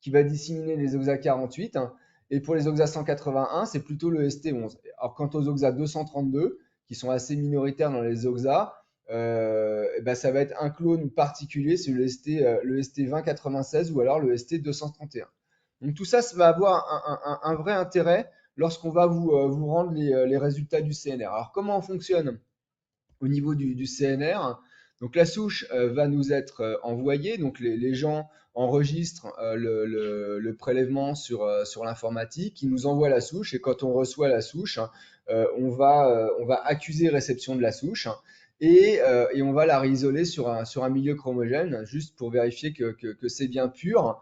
qui va disséminer les OXA48. Et pour les OXA 181, c'est plutôt le ST11. Alors, quant aux OXA 232, qui sont assez minoritaires dans les OXA, ça va être un clone particulier, c'est le ST2096 ou alors le ST231. Donc, tout ça va avoir un vrai intérêt lorsqu'on va vous rendre les résultats du CNR. Alors, comment on fonctionne au niveau du CNR? Donc, la souche va nous être envoyée. Donc, les gens enregistrent le prélèvement sur l'informatique, ils nous envoient la souche et quand on reçoit la souche, on va accuser réception de la souche et on va la réisoler sur un milieu chromogène juste pour vérifier que c'est bien pur,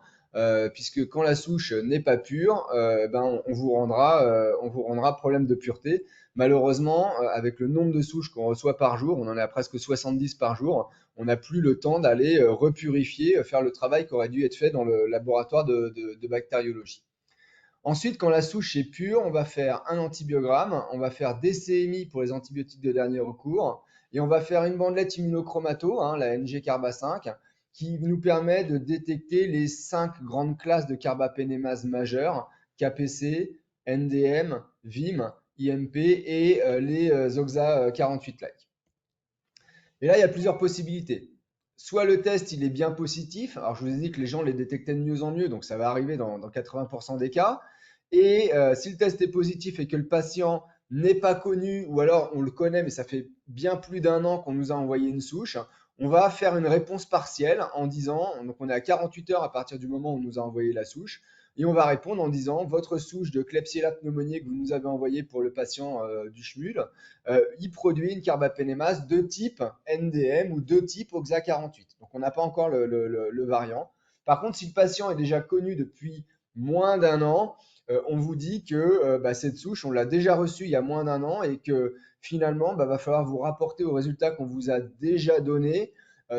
puisque quand la souche n'est pas pure, on vous rendra problème de pureté. Malheureusement, avec le nombre de souches qu'on reçoit par jour, on en est à presque 70 par jour, on n'a plus le temps d'aller repurifier, faire le travail qui aurait dû être fait dans le laboratoire de bactériologie. Ensuite, quand la souche est pure, on va faire un antibiogramme, on va faire des CMI pour les antibiotiques de dernier recours, et on va faire une bandelette immunochromato, la NG-Carba5, qui nous permet de détecter les 5 grandes classes de carbapénémase majeures, KPC, NDM, VIM, IMP et les OXA 48-like. Et là, il y a plusieurs possibilités. Soit le test, il est bien positif. Alors, je vous ai dit que les gens les détectaient de mieux en mieux, donc ça va arriver dans 80% des cas. Et si le test est positif et que le patient n'est pas connu, ou alors on le connaît, mais ça fait bien plus d'1 an qu'on nous a envoyé une souche, on va faire une réponse partielle en disant, donc on est à 48 heures à partir du moment où on nous a envoyé la souche, et on va répondre en disant, votre souche de Klebsiella pneumoniae que vous nous avez envoyée pour le patient du SHMUL, il produit une carbapénémase de type NDM ou de type OXA48. Donc on n'a pas encore le variant. Par contre, si le patient est déjà connu depuis moins d'1 an, on vous dit que cette souche, on l'a déjà reçue il y a moins d'1 an et que finalement, va falloir vous rapporter aux résultats qu'on vous a déjà donnés,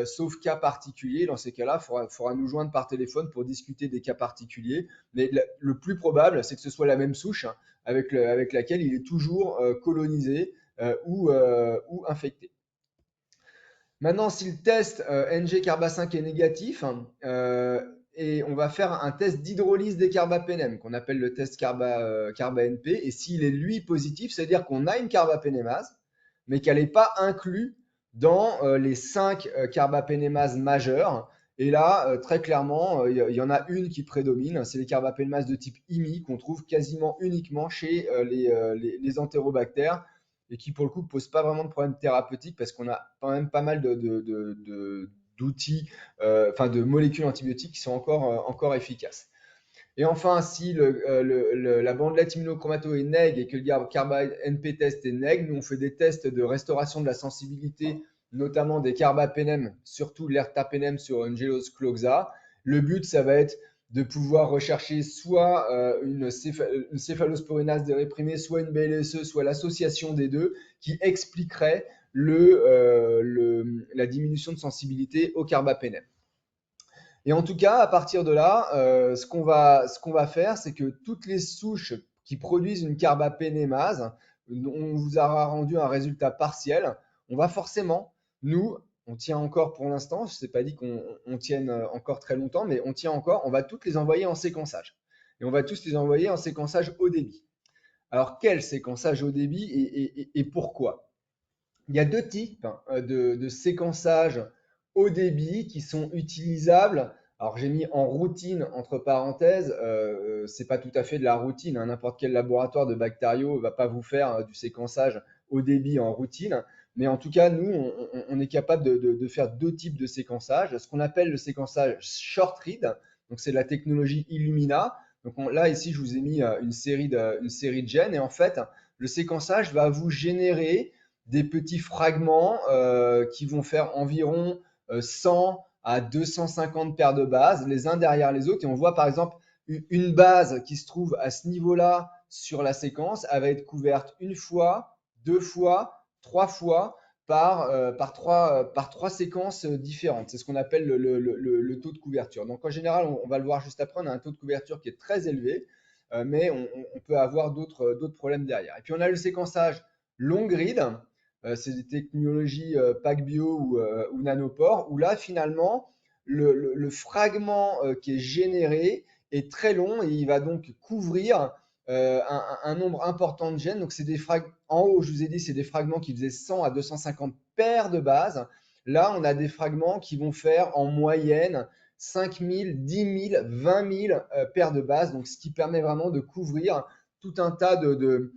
sauf cas particulier. Dans ces cas-là, il faudra nous joindre par téléphone pour discuter des cas particuliers. Mais le plus probable, c'est que ce soit la même souche avec laquelle il est toujours colonisé ou infecté. Maintenant, si le test NG-Carba5 est négatif, et on va faire un test d'hydrolyse des carbapénèmes qu'on appelle le test Carba-NP. Et s'il est lui positif, c'est-à-dire qu'on a une carbapénémase, mais qu'elle n'est pas inclue dans les 5 carbapénémases majeures. Et là, très clairement, il y en a une qui prédomine, c'est les carbapénémases de type IMI qu'on trouve quasiment uniquement chez les entérobactères et qui, pour le coup, ne posent pas vraiment de problème thérapeutique parce qu'on a quand même pas mal d'outils, de molécules antibiotiques qui sont encore efficaces. Et enfin, si la bandelette immunochromato est neg et que le carba-NP test est neg, nous on fait des tests de restauration de la sensibilité, notamment des carbapénem, surtout l'ertapenem sur Angelos cloxa. Le but, ça va être de pouvoir rechercher soit une céphalosporinase déréprimée, soit une BLSE, soit l'association des deux, qui expliquerait la diminution de sensibilité au carbapénem. Et en tout cas, à partir de là, ce qu'on va faire, c'est que toutes les souches qui produisent une carbapénémase, on vous aura rendu un résultat partiel. On va forcément, nous, on tient encore pour l'instant, je ne sais pas dit qu'on tienne encore très longtemps, mais on tient encore, on va toutes les envoyer en séquençage. Et on va tous les envoyer en séquençage haut débit. Alors, quel séquençage haut débit et pourquoi? Il y a deux types de séquençage haut débit qui sont utilisables. Alors, j'ai mis en routine entre parenthèses, c'est pas tout à fait de la routine, hein. N'importe quel laboratoire de bactériaux va pas vous faire du séquençage haut débit en routine. Mais en tout cas, nous, on est capable de faire deux types de séquençage. Ce qu'on appelle le séquençage short read, donc c'est la technologie Illumina. Donc là, ici, je vous ai mis une série de gènes. Et en fait, le séquençage va vous générer des petits fragments qui vont faire environ 100 à 250 paires de bases, les uns derrière les autres. Et on voit par exemple une base qui se trouve à ce niveau-là sur la séquence, elle va être couverte une fois, deux fois, trois fois par trois séquences différentes. C'est ce qu'on appelle le taux de couverture. Donc en général, on va le voir juste après, on a un taux de couverture qui est très élevé, mais on peut avoir d'autres problèmes derrière. Et puis on a le séquençage long read. C'est des technologies PacBio ou Nanopore, où là, finalement, le fragment qui est généré est très long et il va donc couvrir un nombre important de gènes. Donc, c'est des en haut, je vous ai dit, c'est des fragments qui faisaient 100 à 250 paires de bases. Là, on a des fragments qui vont faire en moyenne 5 000, 10 000, 20 000 paires de bases. Donc, ce qui permet vraiment de couvrir tout un tas de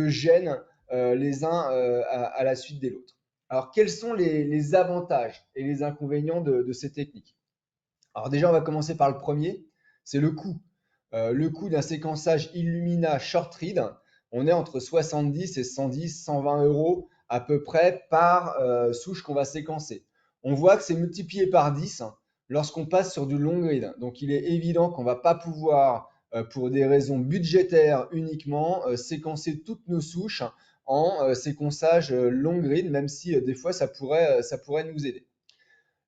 gènes les uns à la suite des autres. Alors, quels sont les avantages et les inconvénients de ces techniques? Alors déjà, on va commencer par le premier, c'est le coût. Le coût d'un séquençage Illumina short read, on est entre 70 et 110, 120 euros à peu près par souche qu'on va séquencer. On voit que c'est multiplié par 10 lorsqu'on passe sur du long read. Donc, il est évident qu'on ne va pas pouvoir, pour des raisons budgétaires uniquement, séquencer toutes nos souches en séquençage long read, même si des fois ça pourrait nous aider.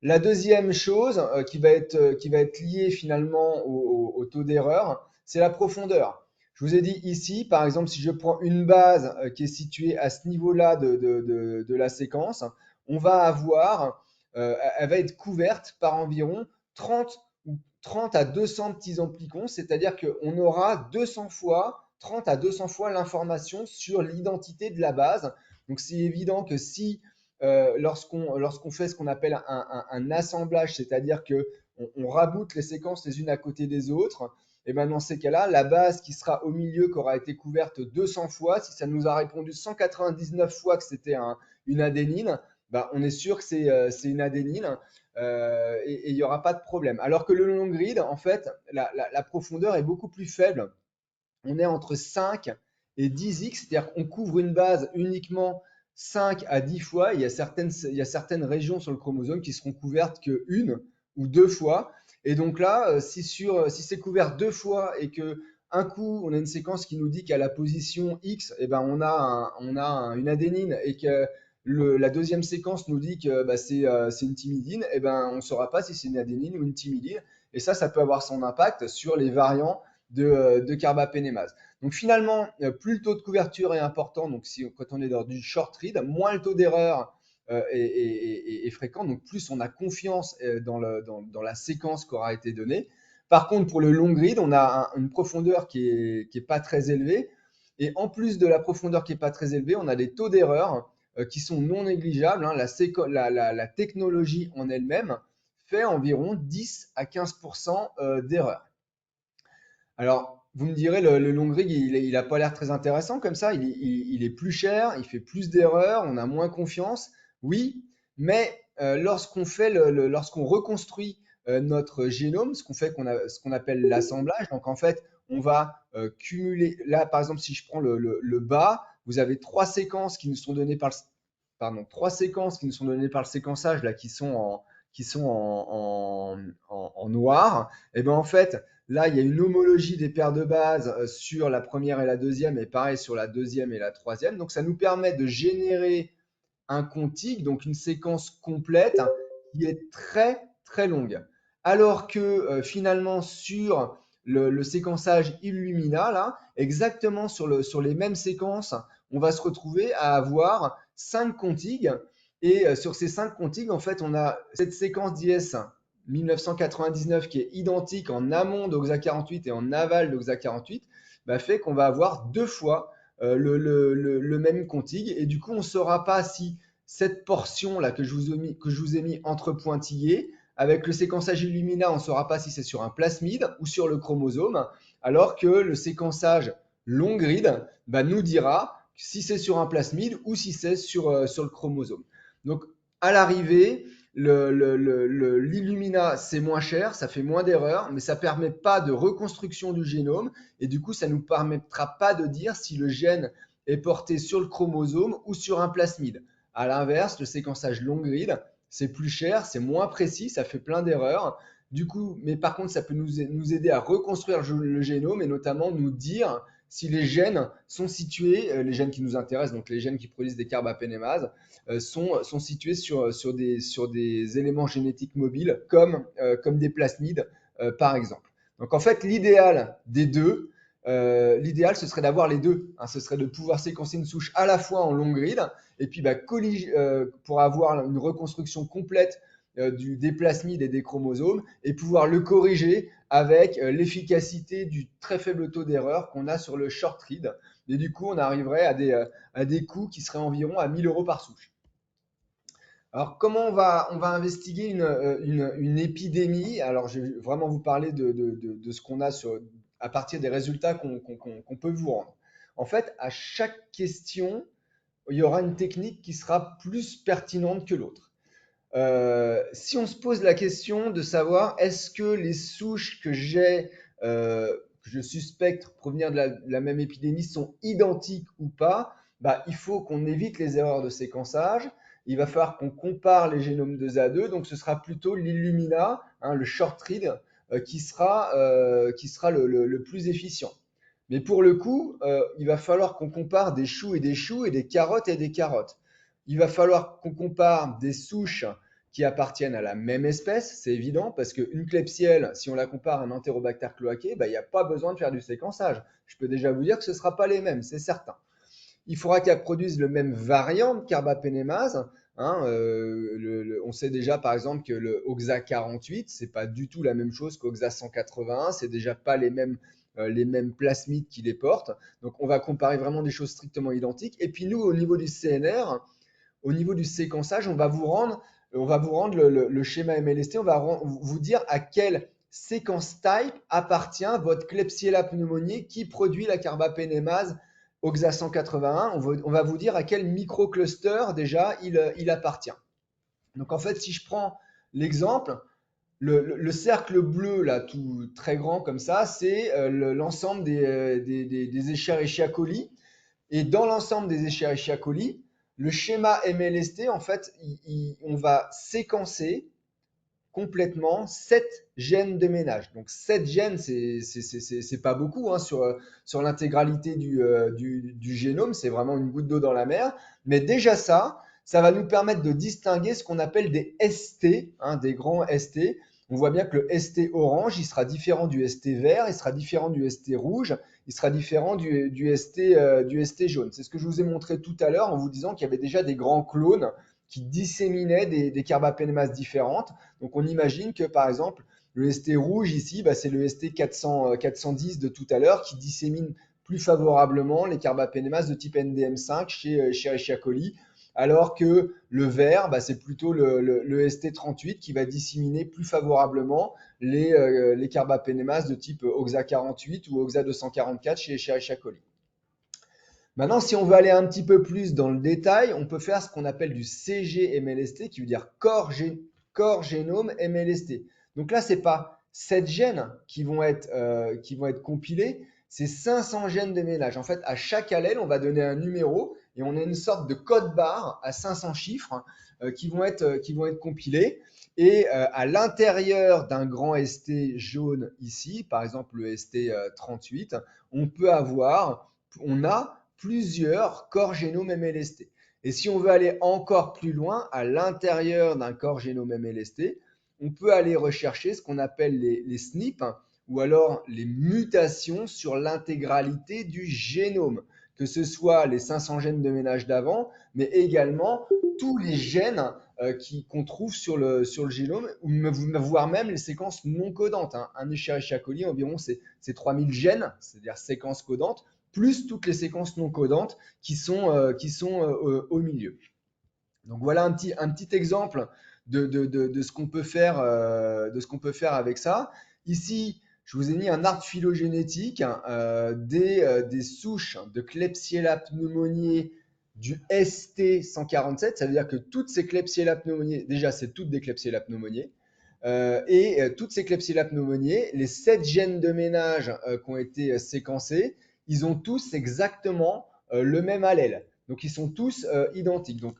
La deuxième chose qui va être liée finalement au taux d'erreur, c'est la profondeur. Je vous ai dit ici, par exemple, si je prends une base qui est située à ce niveau-là de la séquence, on va avoir, elle va être couverte par environ 30 à 200 petits amplicons, c'est-à-dire qu'on aura 30 à 200 fois l'information sur l'identité de la base. Donc c'est évident que si lorsqu'on fait ce qu'on appelle un assemblage, c'est-à-dire qu'on raboute les séquences les unes à côté des autres, et ben dans ces cas-là, la base qui sera au milieu, qui aura été couverte 200 fois, si ça nous a répondu 199 fois que c'était une adénine, ben on est sûr que c'est une adénine et il n'y aura pas de problème. Alors que le long read, en fait, la profondeur est beaucoup plus faible. On est entre 5 et 10x, c'est-à-dire qu'on couvre une base uniquement 5 à 10 fois. Il y a certaines régions sur le chromosome qui seront couvertes qu'une ou deux fois. Et donc là, si c'est couvert deux fois et que un coup, on a une séquence qui nous dit qu'à la position X, eh ben, on a une adénine et que la deuxième séquence nous dit que c'est une thymidine, eh ben, on ne saura pas si c'est une adénine ou une thymidine. Et ça peut avoir son impact sur les variants de carbapénémase. Donc finalement, plus le taux de couverture est important, donc quand on est dans du short read, moins le taux d'erreur est fréquent, donc plus on a confiance dans la séquence qui aura été donnée. Par contre, pour le long read, on a une profondeur qui est pas très élevée, et en plus de la profondeur qui est pas très élevée, on a des taux d'erreur qui sont non négligeables. La technologie en elle-même fait environ 10 à 15% d'erreur. Alors, vous me direz, le long read, il n'a pas l'air très intéressant comme ça, il est plus cher, il fait plus d'erreurs, on a moins confiance. Oui, mais lorsqu'on reconstruit notre génome, ce qu'on appelle l'assemblage. Donc en fait, on va cumuler. Là, par exemple, si je prends le bas, vous avez trois séquences qui nous sont données par le séquençage là, qui sont en noir. Et bien en fait, là, il y a une homologie des paires de bases sur la première et la deuxième, et pareil sur la deuxième et la troisième. Donc ça nous permet de générer un contigue, donc une séquence complète qui est très très longue. Alors que finalement sur le séquençage Illumina, là, exactement sur les mêmes séquences, on va se retrouver à avoir 5 contigues. Et sur ces 5 contigues, en fait, on a cette séquence d'IS 1999 qui est identique en amont d'OXA48 et en aval d'OXA48, bah, fait qu'on va avoir 2 fois le même contigue. Et du coup, on ne saura pas si cette portion-là que je vous ai mis entre pointillés, avec le séquençage Illumina, on ne saura pas si c'est sur un plasmide ou sur le chromosome, alors que le séquençage long grid bah, nous dira si c'est sur un plasmide ou si c'est sur le chromosome. Donc, à l'arrivée, l'Illumina, c'est moins cher, ça fait moins d'erreurs, mais ça ne permet pas de reconstruction du génome. Et du coup, ça ne nous permettra pas de dire si le gène est porté sur le chromosome ou sur un plasmide. À l'inverse, le séquençage long grid, c'est plus cher, c'est moins précis, ça fait plein d'erreurs. Du coup, mais par contre, ça peut nous aider à reconstruire le génome et notamment nous dire si les gènes sont situés, les gènes qui nous intéressent, donc les gènes qui produisent des carbapénémases, sont situés sur des éléments génétiques mobiles comme des plasmides, par exemple. Donc en fait, l'idéal des deux, l'idéal ce serait d'avoir les deux. Hein, ce serait de pouvoir séquencer une souche à la fois en long grid et puis pour avoir une reconstruction complète des plasmides et des chromosomes et pouvoir le corriger avec l'efficacité du très faible taux d'erreur qu'on a sur le short read. Et du coup, on arriverait à des coûts qui seraient environ à 1 000 € par souche. Alors, comment on va investiguer une épidémie? Alors, je vais vraiment vous parler de ce qu'on a à partir des résultats qu'on peut vous rendre. En fait, à chaque question, il y aura une technique qui sera plus pertinente que l'autre. Si on se pose la question de savoir est-ce que les souches que je suspecte provenir de la même épidémie sont identiques ou pas, bah, il faut qu'on évite les erreurs de séquençage. Il va falloir qu'on compare les génomes 2 à 2, donc ce sera plutôt l'Illumina, hein, le short read, qui sera le plus efficient. Mais pour le coup, il va falloir qu'on compare des choux et des carottes et des carottes. Il va falloir qu'on compare des souches qui appartiennent à la même espèce, c'est évident, parce qu'une Klebsielle, si on la compare à un Enterobacter cloacae, bah, il n'y a pas besoin de faire du séquençage. Je peux déjà vous dire que ce ne sera pas les mêmes, c'est certain. Il faudra qu'elles produisent le même variant de carbapénémase. Hein, on sait déjà par exemple que le OXA48, c'est pas du tout la même chose qu'OXA 181, c'est déjà pas les mêmes plasmides qui les portent. Donc on va comparer vraiment des choses strictement identiques. Et puis nous, au niveau du CNR, au niveau du séquençage, on va vous rendre le schéma MLST, on va vous dire à quelle séquence type appartient votre Klebsiella pneumoniae qui produit la carbapénémase OXA 181. On va vous dire à quel microcluster déjà il appartient. Donc en fait, si je prends l'exemple, le cercle bleu, là, tout très grand comme ça, c'est l'ensemble des Escherichia coli. Et dans l'ensemble des Escherichia coli, le schéma MLST, en fait, on va séquencer complètement 7 gènes de ménage. Donc 7 gènes, c'est pas beaucoup hein, sur l'intégralité du génome, c'est vraiment une goutte d'eau dans la mer. Mais déjà ça va nous permettre de distinguer ce qu'on appelle des ST, hein, des grands ST. On voit bien que le ST orange, il sera différent du ST vert, il sera différent du ST rouge, il sera différent du ST jaune. C'est ce que je vous ai montré tout à l'heure en vous disant qu'il y avait déjà des grands clones qui disséminaient des carbapénémases différentes. Donc on imagine que par exemple, le ST rouge ici, bah, c'est le ST 410 de tout à l'heure qui dissémine plus favorablement les carbapénémases de type NDM5 chez Escherichia coli, alors que le vert, bah, c'est plutôt le ST38 qui va disséminer plus favorablement les carbapénémases de type OXA48 ou OXA244 chez Escherichia coli. Maintenant, si on veut aller un petit peu plus dans le détail, on peut faire ce qu'on appelle du CG-MLST, qui veut dire corps génome MLST. Donc là, c'est pas 7 gènes qui vont être compilés, c'est 500 gènes de ménage. En fait, à chaque allèle, on va donner un numéro et on a une sorte de code barre à 500 chiffres qui vont être compilés. Et à l'intérieur d'un grand ST jaune ici, par exemple le ST38, on a plusieurs corps génome MLST. Et si on veut aller encore plus loin, à l'intérieur d'un corps génome MLST, on peut aller rechercher ce qu'on appelle les SNP, ou alors les mutations sur l'intégralité du génome, que ce soit les 500 gènes de ménage d'avant, mais également tous les gènes qu'on trouve sur le génome, voire même les séquences non codantes. Un Escherichia coli, environ, c'est 3000 gènes, c'est-à-dire séquences codantes, plus toutes les séquences non codantes qui sont au milieu. Donc voilà un petit exemple de ce qu'on peut faire, avec ça. Ici, je vous ai mis un arbre phylogénétique des souches de Klebsiella pneumoniae du ST147. Ça veut dire que toutes ces Klebsiella pneumoniae, déjà c'est toutes des Klebsiella pneumoniae, toutes ces Klebsiella pneumoniae, les 7 gènes de ménage qui ont été séquencés, ils ont tous exactement le même allèle. Donc, ils sont tous identiques. Donc,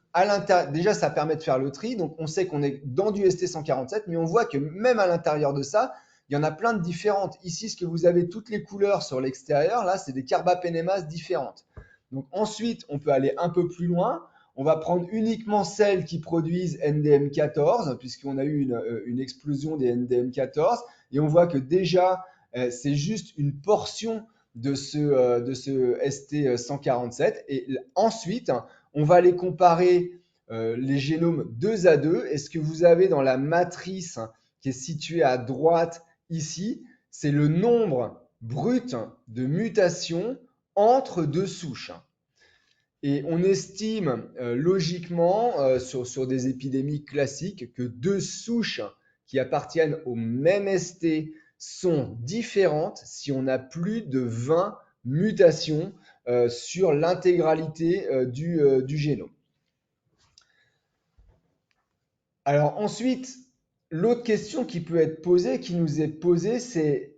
déjà, ça permet de faire le tri. Donc, on sait qu'on est dans du ST147, mais on voit que même à l'intérieur de ça, il y en a plein de différentes. Ici, ce que vous avez toutes les couleurs sur l'extérieur, là, c'est des carbapénémases différentes. Donc, ensuite, on peut aller un peu plus loin. On va prendre uniquement celles qui produisent NDM14, puisqu'on a eu une explosion des NDM14. Et on voit que déjà, c'est juste une portion de ce ST147. Et ensuite, on va aller comparer les génomes 2 à 2. Et ce que vous avez dans la matrice qui est située à droite ici, c'est le nombre brut de mutations entre deux souches. Et on estime logiquement sur des épidémies classiques que 2 souches qui appartiennent au même ST sont différentes si on a plus de 20 mutations sur l'intégralité du génome. Alors ensuite, l'autre question qui peut être posée, qui nous est posée, c'est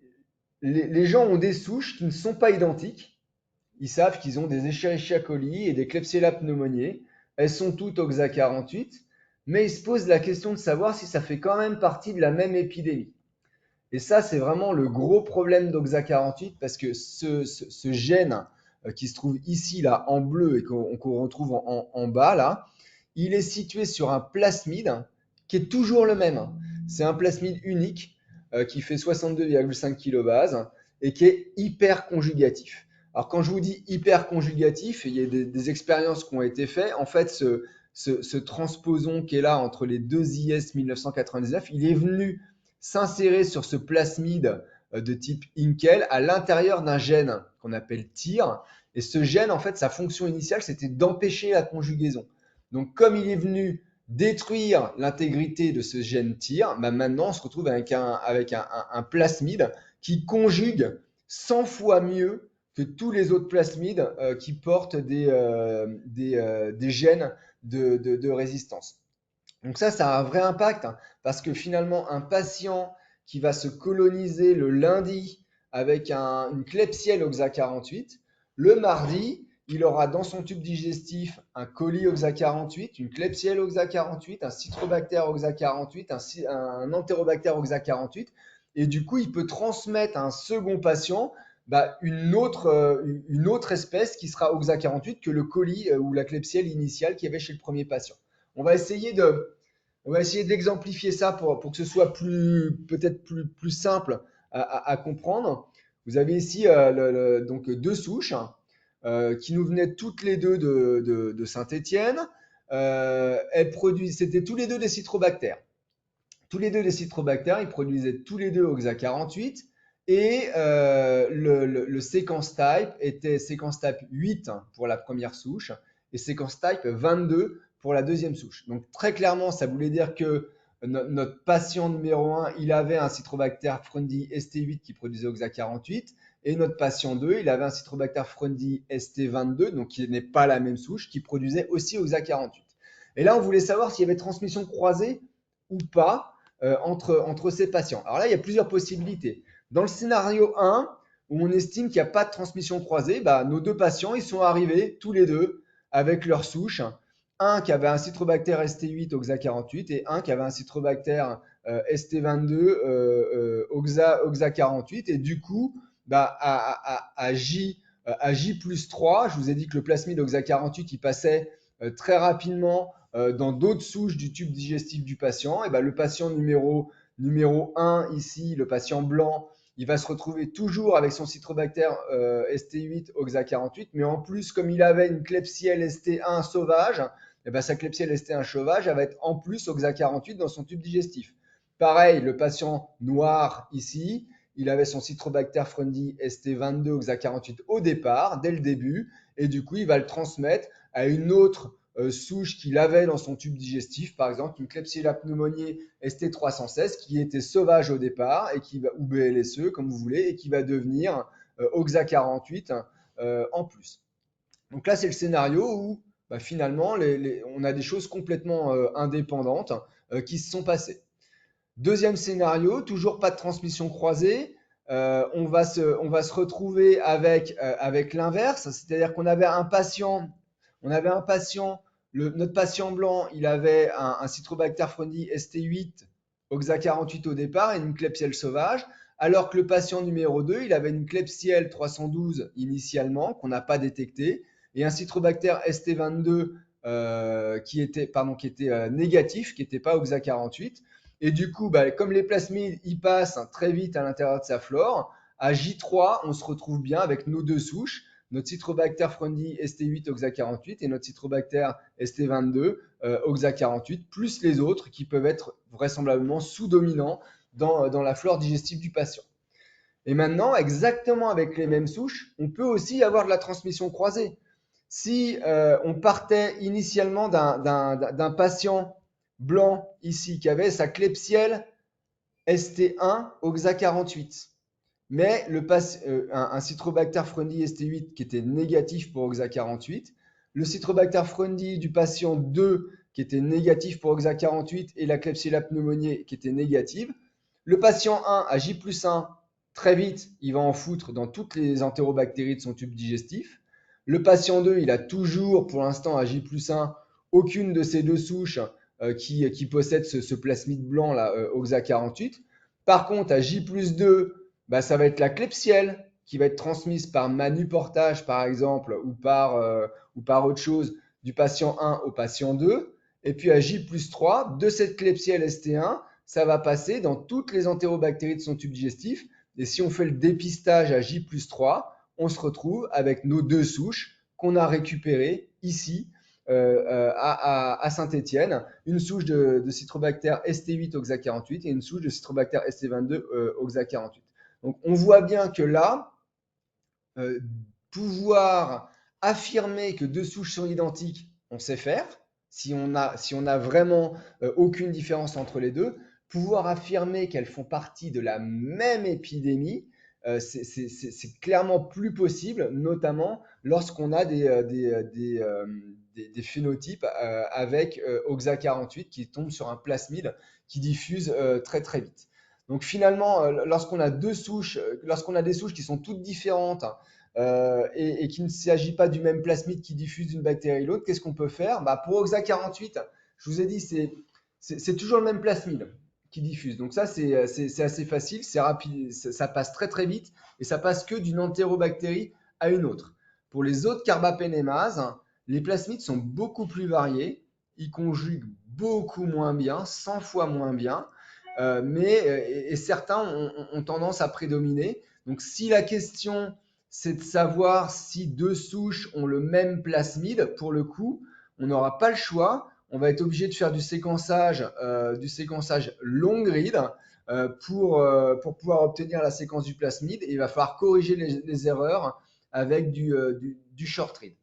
les gens ont des souches qui ne sont pas identiques. Ils savent qu'ils ont des Escherichia coli et des Klebsiella pneumoniae. Elles sont toutes OXA48, mais ils se posent la question de savoir si ça fait quand même partie de la même épidémie. Et ça, c'est vraiment le gros problème d'OXA48 parce que ce gène qui se trouve ici, là, en bleu et qu'on retrouve en bas, là, il est situé sur un plasmide qui est toujours le même. C'est un plasmide unique qui fait 62,5 kilobases et qui est hyper conjugatif. Alors, quand je vous dis hyper conjugatif, il y a des expériences qui ont été faites. En fait, ce transposon qui est là entre les deux IS 1999, il est venu s'insérer sur ce plasmide de type Inkel à l'intérieur d'un gène qu'on appelle TIR. Et ce gène, en fait, sa fonction initiale, c'était d'empêcher la conjugaison. Donc, comme il est venu détruire l'intégrité de ce gène TIR, maintenant, on se retrouve avec un plasmide qui conjugue 100 fois mieux que tous les autres plasmides qui portent des gènes de résistance. Donc ça a un vrai impact parce que finalement, un patient qui va se coloniser le lundi avec une Klebsiella OXA48, le mardi, il aura dans son tube digestif un coli OXA48, une Klebsiella OXA48, un Citrobacter OXA48, un Enterobacter OXA48, et du coup, il peut transmettre à un second patient une autre espèce qui sera OXA48 que le coli ou la Klebsiella initiale qu'il y avait chez le premier patient. On va essayer d'exemplifier ça pour que ce soit peut-être plus simple à comprendre. Vous avez ici donc 2 souches qui nous venaient toutes les deux de Saint-Étienne. C'était tous les deux des citrobactères. Tous les deux des citrobactères, ils produisaient tous les deux OXA48 et le sequence type était sequence type 8 pour la première souche et sequence type 22 pour la deuxième souche. Donc très clairement, ça voulait dire que notre patient numéro 1, il avait un Citrobacter frundi ST8 qui produisait OXA48 et notre patient 2, il avait un Citrobacter frundi ST22, donc qui n'est pas la même souche, qui produisait aussi OXA48. Et là, on voulait savoir s'il y avait transmission croisée ou pas. entre ces patients. Alors là, il y a plusieurs possibilités. Dans le scénario 1, où on estime qu'il n'y a pas de transmission croisée, nos deux patients, ils sont arrivés tous les deux avec leur souche. Un qui avait un Citrobacter ST8 OXA48 et un qui avait un Citrobacter ST22 OXA48. Et du coup, à J+3, je vous ai dit que le plasmide OXA48 il passait très rapidement dans d'autres souches du tube digestif du patient. Et le patient numéro 1 ici, le patient blanc, il va se retrouver toujours avec son Citrobacter ST8 OXA48, mais en plus, comme il avait une Klebsiella ST1 sauvage, sa Klebsiella ST1 sauvage, elle va être en plus OXA48 dans son tube digestif. Pareil, le patient noir ici, il avait son Citrobacter frundi ST22 OXA48 au départ, dès le début, et du coup, il va le transmettre à une autre souche qu'il avait dans son tube digestif, par exemple une Klebsiella pneumoniae ST316 qui était sauvage au départ et qui va, ou BLSE comme vous voulez, et qui va devenir OXA48 en plus. Donc là, c'est le scénario où finalement on a des choses complètement indépendantes qui se sont passées. Deuxième scénario, toujours pas de transmission croisée. On va se retrouver avec l'inverse, c'est-à-dire qu'on avait un patient, notre patient blanc, il avait un Citrobacter frundi ST8 OXA48 au départ et une Klebsiella sauvage, alors que le patient numéro 2, il avait une Klebsiella 312 initialement qu'on n'a pas détectée et un Citrobacter ST22 qui était négatif, qui n'était pas OXA48. Et du coup, comme les plasmides, ils passent très vite à l'intérieur de sa flore, à J3, on se retrouve bien avec nos deux souches, notre Citrobacter frundi ST8 OXA48 et notre Citrobacter ST22 OXA48, plus les autres qui peuvent être vraisemblablement sous-dominants dans la flore digestive du patient. Et maintenant, exactement avec les mêmes souches, on peut aussi avoir de la transmission croisée. Si on partait initialement d'un patient blanc ici qui avait sa Klebsiella ST1 OXA48, mais un Citrobacter frundi ST8 qui était négatif pour OXA48, le Citrobacter frundi du patient 2 qui était négatif pour OXA48 et la Klebsiella pneumoniae qui était négative, le patient 1 à J+1, très vite, il va en foutre dans toutes les entérobactéries de son tube digestif. Le patient 2, il a toujours, pour l'instant, à J+1, aucune de ces deux souches qui possède ce plasmide blanc, là, OXA48. Par contre, à J+2, ça va être la Klebsiella qui va être transmise par manuportage, par exemple, ou par autre chose, du patient 1 au patient 2. Et puis à J+3, de cette Klebsiella ST1, ça va passer dans toutes les entérobactéries de son tube digestif. Et si on fait le dépistage à J+3, on se retrouve avec nos deux souches qu'on a récupérées ici à Saint-Étienne, une souche de Citrobacter ST8 OXA48 et une souche de Citrobacter ST22 OXA48. Donc on voit bien que là, pouvoir affirmer que deux souches sont identiques, on sait faire. Si on a vraiment aucune différence entre les deux, pouvoir affirmer qu'elles font partie de la même épidémie, c'est clairement plus possible, notamment lorsqu'on a des phénotypes avec OXA48 qui tombent sur un plasmide qui diffuse très très vite. Donc finalement, lorsqu'on a des souches qui sont toutes différentes et qu'il ne s'agit pas du même plasmide qui diffuse d'une bactérie à l'autre, qu'est-ce qu'on peut faire? Pour OXA48, je vous ai dit, c'est toujours le même plasmide qui diffuse. Donc ça, c'est assez facile, c'est rapide, ça passe très très vite et ça passe que d'une entérobactérie à une autre. Pour les autres carbapénémases, les plasmides sont beaucoup plus variés, ils conjuguent beaucoup moins bien, 100 fois moins bien, et certains ont tendance à prédominer. Donc si la question c'est de savoir si deux souches ont le même plasmide, pour le coup, on n'aura pas le choix. On va être obligé de faire du séquençage long grid pour pouvoir obtenir la séquence du plasmide et il va falloir corriger les erreurs avec du short read.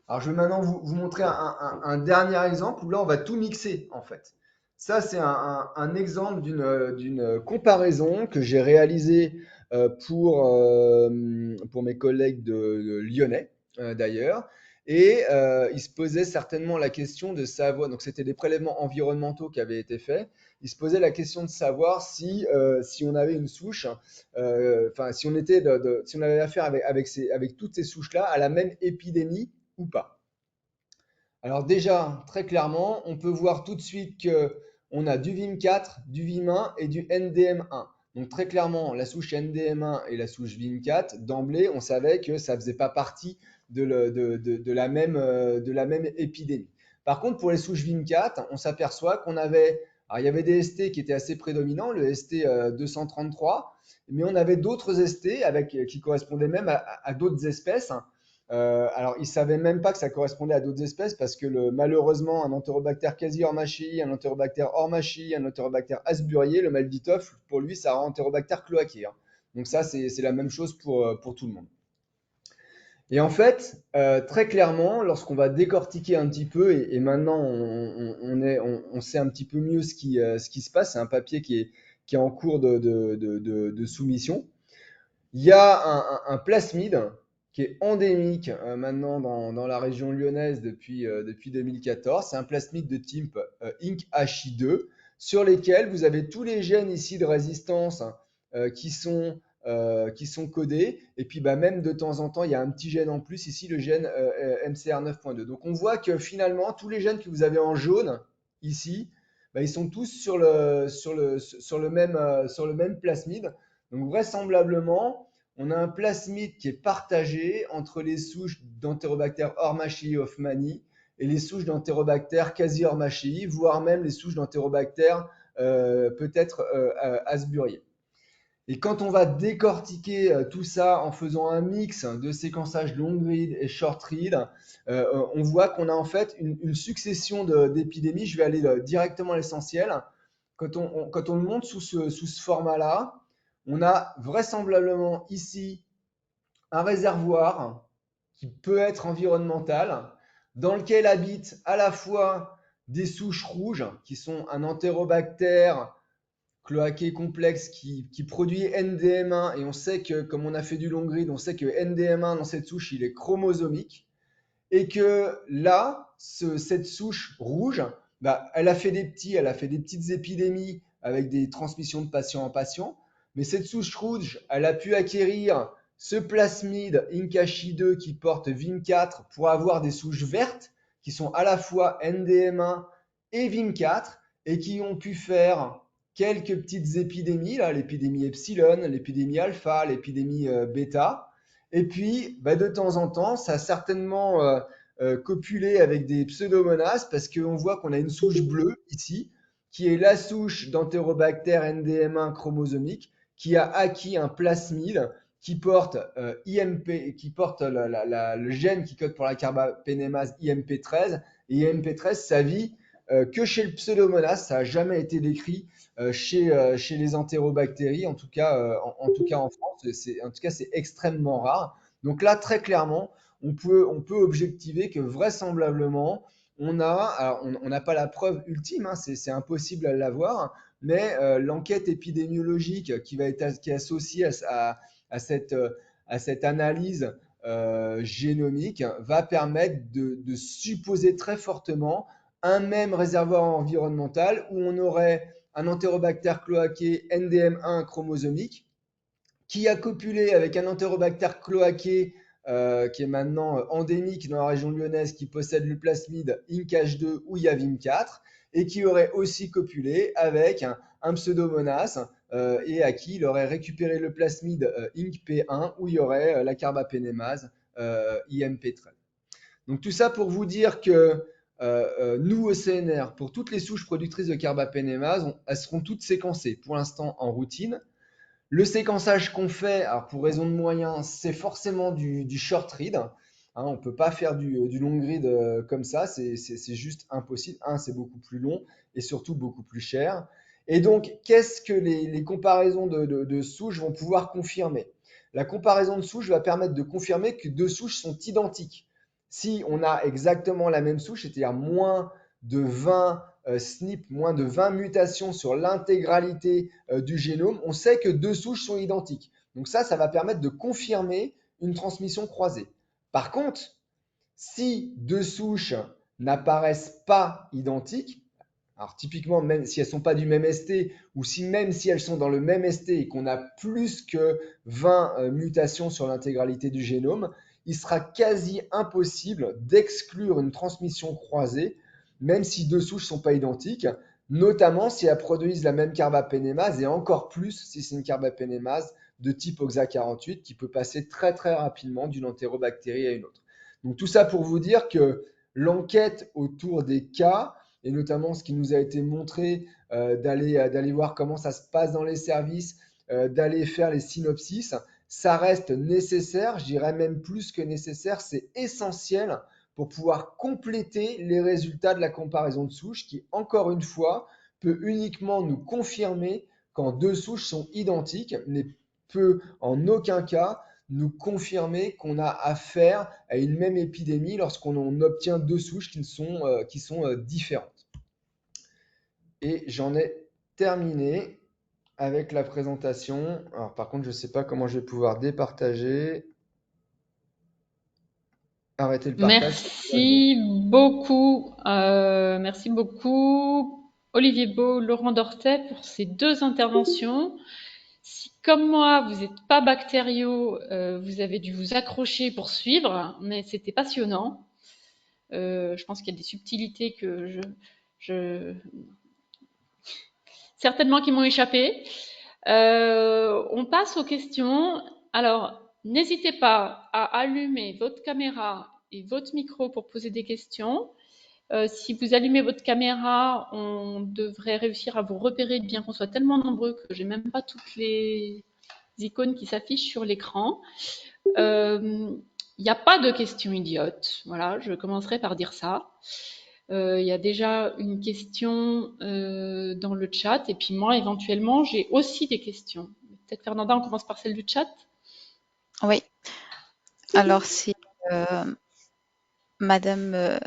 Alors je vais maintenant vous montrer un dernier exemple où là on va tout mixer en fait. Ça c'est un exemple d'une comparaison que j'ai réalisée pour mes collègues de Lyonnais d'ailleurs. Et il se posait certainement la question de savoir, donc c'était des prélèvements environnementaux qui avaient été faits, il se posait la question de savoir si on avait une souche, si on était si on avait affaire avec toutes ces souches-là à la même épidémie ou pas. Alors déjà, très clairement, on peut voir tout de suite qu'on a du VIM4, du VIM1 et du NDM1. Donc très clairement, la souche NDM1 et la souche VIM4, d'emblée, on savait que ça ne faisait pas partie de la même épidémie. Par contre, pour les souches VIM4, on s'aperçoit qu'on avait, alors il y avait des ST qui étaient assez prédominants, le ST 233, mais on avait d'autres ST qui correspondaient même à d'autres espèces. Alors, ils ne savaient même pas que ça correspondait à d'autres espèces parce que malheureusement, un Enterobacter casi-hormachii, un Enterobacter hormachii, un Enterobacter asburiae, le Malditoff, pour lui, ça rend Enterobacter cloacae. Donc ça, c'est la même chose pour tout le monde. Et en fait, très clairement, lorsqu'on va décortiquer un petit peu, et maintenant on sait un petit peu mieux ce qui se passe, c'est un papier qui est en cours de soumission. Il y a un plasmide qui est endémique maintenant dans la région lyonnaise depuis 2014. C'est un plasmide de type INC-HI2 sur lesquels vous avez tous les gènes ici de résistance qui sont codés. Et puis même de temps en temps, il y a un petit gène en plus ici, le gène MCR9.2. Donc on voit que finalement, tous les gènes que vous avez en jaune ici, ils sont tous sur le même plasmide. Donc vraisemblablement, on a un plasmide qui est partagé entre les souches d'Enterobacter hormachii hoffmanni et les souches d'Enterobacter casi-hormachii, voire même les souches d'Enterobacter peut-être asburiae. Et quand on va décortiquer tout ça en faisant un mix de séquençage long read et short read, on voit qu'on a en fait une succession d'épidémies. Je vais aller directement à l'essentiel. Quand on le montre sous ce format-là, on a vraisemblablement ici un réservoir qui peut être environnemental, dans lequel habitent à la fois des souches rouges, qui sont un Enterobacter cloacae complexe qui produit NDM1, et on sait que, comme on a fait du long read, on sait que NDM1 dans cette souche, il est chromosomique, et que là, cette souche rouge, elle a fait des petites épidémies avec des transmissions de patient en patient, mais cette souche rouge, elle a pu acquérir ce plasmide INC-HI2 qui porte VIM4 pour avoir des souches vertes qui sont à la fois NDM1 et VIM4 et qui ont pu faire quelques petites épidémies, là, l'épidémie epsilon, l'épidémie alpha, l'épidémie bêta. Et puis, de temps en temps, ça a certainement copulé avec des pseudomonas parce qu'on voit qu'on a une souche bleue ici, qui est la souche d'Enterobacter NDM1 chromosomique, qui a acquis un plasmide qui porte IMP, qui porte le gène qui code pour la carbapénémase IMP13. Et IMP13, ça vit que chez le pseudomonas, ça n'a jamais été décrit chez les entérobactéries, en tout cas en France. En tout cas, c'est extrêmement rare. Donc là, très clairement, on peut objectiver que vraisemblablement, on n'a pas la preuve ultime, hein, c'est impossible à l'avoir, mais l'enquête épidémiologique qui est associée à cette analyse génomique va permettre de supposer très fortement un même réservoir environnemental où on aurait un Enterobacter cloacae NDM1 chromosomique qui a copulé avec un Enterobacter cloacae qui est maintenant endémique dans la région lyonnaise, qui possède le plasmide INC-H2 ou IAVIM4, et qui aurait aussi copulé avec un pseudomonas et à qui il aurait récupéré le plasmide INC-P1 où il y aurait la carbapénémase IMP13. Donc tout ça pour vous dire que nous au CNR, pour toutes les souches productrices de carbapénémase, elles seront toutes séquencées pour l'instant en routine. Le séquençage qu'on fait, alors pour raison de moyens, c'est forcément du short read. Hein, on ne peut pas faire du long read comme ça, c'est juste impossible. C'est beaucoup plus long et surtout beaucoup plus cher. Et donc, qu'est-ce que les comparaisons de souches vont pouvoir confirmer? La comparaison de souches va permettre de confirmer que deux souches sont identiques. Si on a exactement la même souche, c'est-à-dire moins de 20 SNP, moins de 20 mutations sur l'intégralité du génome, on sait que deux souches sont identiques. Donc ça va permettre de confirmer une transmission croisée. Par contre, Si deux souches n'apparaissent pas identiques, alors typiquement, même si elles ne sont pas du même ST, ou si même si elles sont dans le même ST et qu'on a plus que 20 mutations sur l'intégralité du génome, il sera quasi impossible d'exclure une transmission croisée, même si deux souches ne sont pas identiques, notamment si elles produisent la même carbapénémase et encore plus si c'est une carbapénémase de type OXA48 qui peut passer très très rapidement d'une entérobactérie à une autre. Donc tout ça pour vous dire que l'enquête autour des cas, et notamment ce qui nous a été montré, d'aller voir comment ça se passe dans les services, d'aller faire les synopsis, ça reste nécessaire, je dirais même plus que nécessaire, c'est essentiel pour pouvoir compléter les résultats de la comparaison de souches qui, encore une fois, peut uniquement nous confirmer quand deux souches sont identiques, mais peut en aucun cas nous confirmer qu'on a affaire à une même épidémie lorsqu'on obtient deux souches qui sont différentes. Et j'en ai terminé avec la présentation. Alors par contre, je ne sais pas comment je vais pouvoir départager. Arrêter le partage.
Merci beaucoup Olivier Beau, Laurent Dortet pour ces deux interventions. Si comme moi, vous n'êtes pas bactériaux, vous avez dû vous accrocher pour suivre, mais c'était passionnant. Je pense qu'il y a des subtilités que certainement qui m'ont échappé. On passe aux questions. Alors, n'hésitez pas à allumer votre caméra et votre micro pour poser des questions. Si vous allumez votre caméra, on devrait réussir à vous repérer, bien qu'on soit tellement nombreux que j'ai même pas toutes les icônes qui s'affichent sur l'écran. Il n'y a pas de questions idiotes. Voilà, je commencerai par dire ça. Il y a déjà une question dans le chat. Et puis moi, éventuellement, j'ai aussi des questions. Peut-être Fernanda, on commence par celle du chat.
Oui. Alors, c'est Madame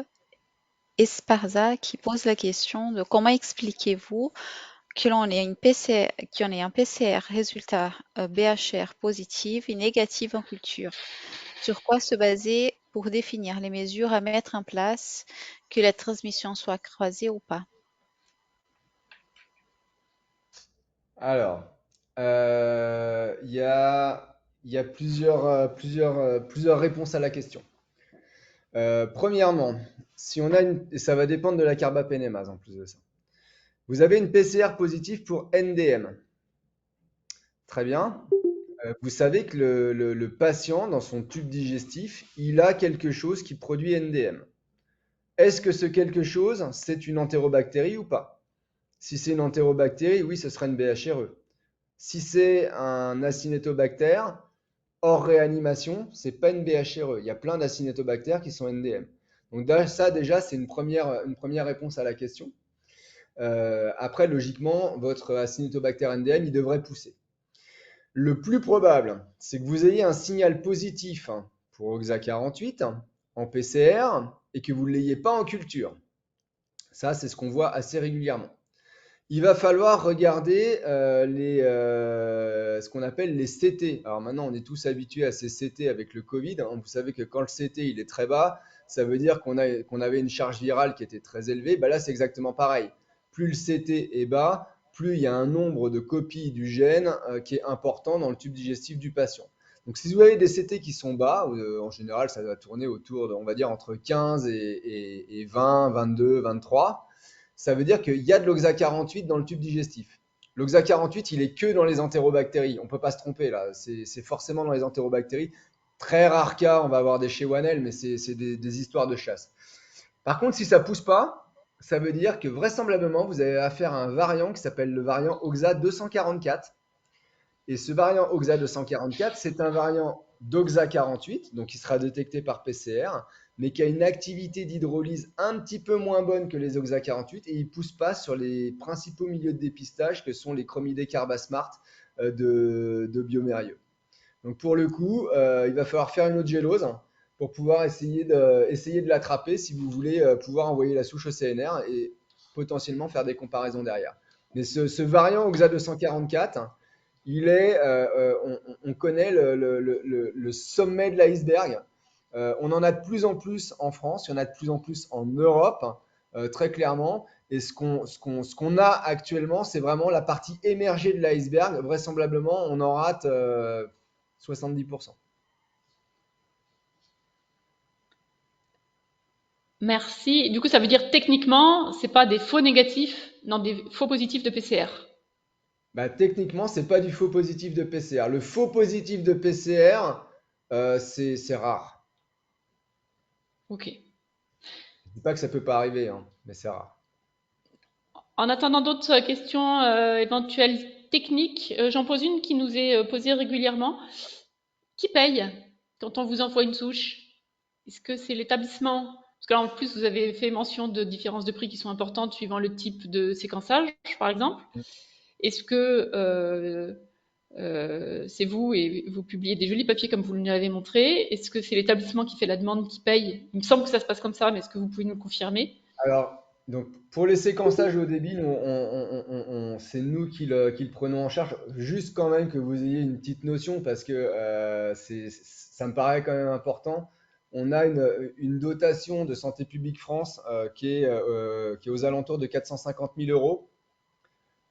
Esparza qui pose la question de comment expliquez-vous qu'on ait un PCR résultat BHR positif et négatif en culture? Sur quoi se baser pour définir les mesures à mettre en place, que la transmission soit croisée ou pas?
Alors, il y a plusieurs réponses à la question. Premièrement, si on a et ça va dépendre de la carbapénémase en plus de ça. Vous avez une PCR positive pour NDM. Très bien. Vous savez que le patient, dans son tube digestif, il a quelque chose qui produit NDM. Est-ce que ce quelque chose, c'est une entérobactérie ou pas? Si c'est une entérobactérie, oui, ce sera une BHRE. Si c'est un acinetobactère, hors réanimation, c'est pas une BHRE. Il y a plein d'acinétobactères qui sont NDM. Donc ça, déjà, c'est une première réponse à la question. Après, logiquement, votre acinétobactère NDM, il devrait pousser. Le plus probable, c'est que vous ayez un signal positif pour OXA48 en PCR et que vous ne l'ayez pas en culture. Ça, c'est ce qu'on voit assez régulièrement. Il va falloir regarder ce qu'on appelle les CT. Alors maintenant, on est tous habitués à ces CT avec le Covid. Vous savez que quand le CT il est très bas, ça veut dire qu'on avait une charge virale qui était très élevée. Là, c'est exactement pareil. Plus le CT est bas, plus il y a un nombre de copies du gène qui est important dans le tube digestif du patient. Donc si vous avez des CT qui sont bas, en général, ça va tourner autour de, on va dire, entre 15 et 20, 22, 23. Ça veut dire qu'il y a de l'OXA48 dans le tube digestif. L'OXA48, il est que dans les entérobactéries. On ne peut pas se tromper là. C'est forcément dans les entérobactéries. Très rare cas, on va avoir des chez Wanel, mais c'est des histoires de chasse. Par contre, si ça ne pousse pas, ça veut dire que vraisemblablement, vous avez affaire à un variant qui s'appelle le variant OXA244. Et ce variant OXA244, c'est un variant d'OXA48, donc qui sera détecté par PCR, mais qui a une activité d'hydrolyse un petit peu moins bonne que les OXA48 et il ne pousse pas sur les principaux milieux de dépistage que sont les chromidés carbasmart de Biomérieux. Donc pour le coup, il va falloir faire une autre gélose pour pouvoir essayer de l'attraper si vous voulez pouvoir envoyer la souche au CNR et potentiellement faire des comparaisons derrière. Mais ce variant OXA244, il est, on connaît le sommet de l'iceberg. On en a de plus en plus en France, il y en a de plus en plus en Europe, très clairement. Et ce qu'on a actuellement, c'est vraiment la partie émergée de l'iceberg. Vraisemblablement, on en rate 70%.
Merci. Du coup, ça veut dire techniquement, c'est pas des faux négatifs, non, des faux positifs de PCR.
Bah, techniquement, c'est pas du faux positif de PCR. Le faux positif de PCR, c'est rare.
Ok.
Je dis pas que ça peut pas arriver, hein, mais c'est rare.
En attendant d'autres questions éventuelles techniques, j'en pose une qui nous est posée régulièrement. Qui paye quand on vous envoie une souche? Est-ce que c'est l'établissement? Parce que là, en plus, vous avez fait mention de différences de prix qui sont importantes suivant le type de séquençage, par exemple. Est-ce que c'est vous et vous publiez des jolis papiers comme vous nous l'avez montré? Est-ce que c'est l'établissement qui fait la demande qui paye? Il me semble que ça se passe comme ça, mais est-ce que vous pouvez nous le confirmer?
Alors, donc, pour les séquençages au débit, c'est nous qui le prenons en charge. Juste quand même que vous ayez une petite notion, parce que ça me paraît quand même important. On a une dotation de Santé publique France qui est aux alentours de 450 000 euros.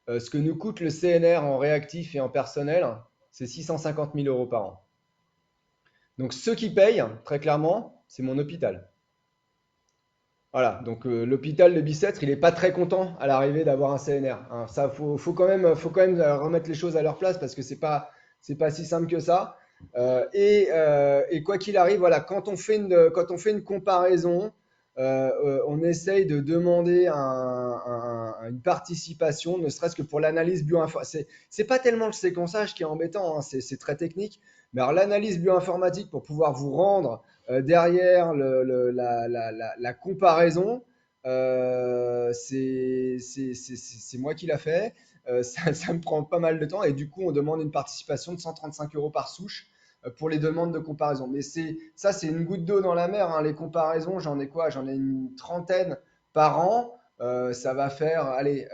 Ce que nous coûte le CNR en réactif et en personnel, c'est 650 000 euros par an. Donc, ceux qui payent, très clairement, c'est mon hôpital. Voilà, donc l'hôpital de Bicêtre, il n'est pas très content à l'arrivée d'avoir un CNR, hein. Ça, faut quand même remettre les choses à leur place parce que c'est pas si simple que ça. Et quoi qu'il arrive, voilà, quand on fait une comparaison, on essaye de demander une participation, ne serait-ce que pour l'analyse bioinformatique. C'est pas tellement le séquençage qui est embêtant, hein, c'est très technique, mais alors l'analyse bioinformatique pour pouvoir vous rendre derrière la comparaison, c'est moi qui l'a fait. Ça me prend pas mal de temps et du coup, on demande une participation de 135 euros par souche pour les demandes de comparaison. Mais c'est une goutte d'eau dans la mer, hein. Les comparaisons, j'en ai quoi? J'en ai une trentaine par an. Ça va faire, allez,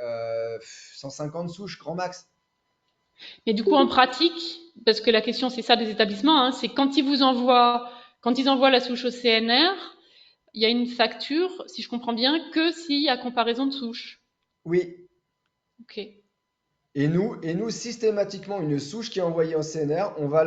150 souches, grand max.
Mais du coup, en pratique, parce que la question c'est ça des établissements, hein, c'est quand ils envoient la souche au CNR, il y a une facture, si je comprends bien, que s'il y a comparaison de souches.
Oui.
Ok.
Et nous, systématiquement, une souche qui est envoyée au CNR, on va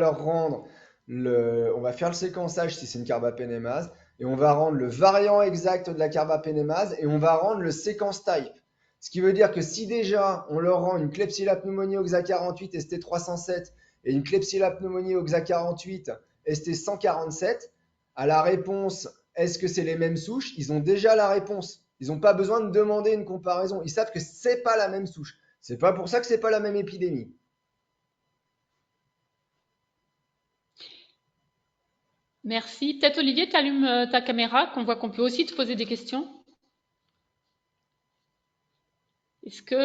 faire le séquençage si c'est une carbapénémase, et on va rendre le variant exact de la carbapénémase, et on va rendre le séquence type. Ce qui veut dire que si déjà on leur rend une Klebsiella pneumoniae OXA48 ST307 et une Klebsiella pneumoniae OXA48 ST147, à la réponse est-ce que c'est les mêmes souches, ils ont déjà la réponse. Ils n'ont pas besoin de demander une comparaison. Ils savent que c'est pas la même souche. C'est pas pour ça que c'est pas la même épidémie.
Merci. Peut-être Olivier, tu allumes ta caméra, qu'on voit qu'on peut aussi te poser des questions. Est-ce que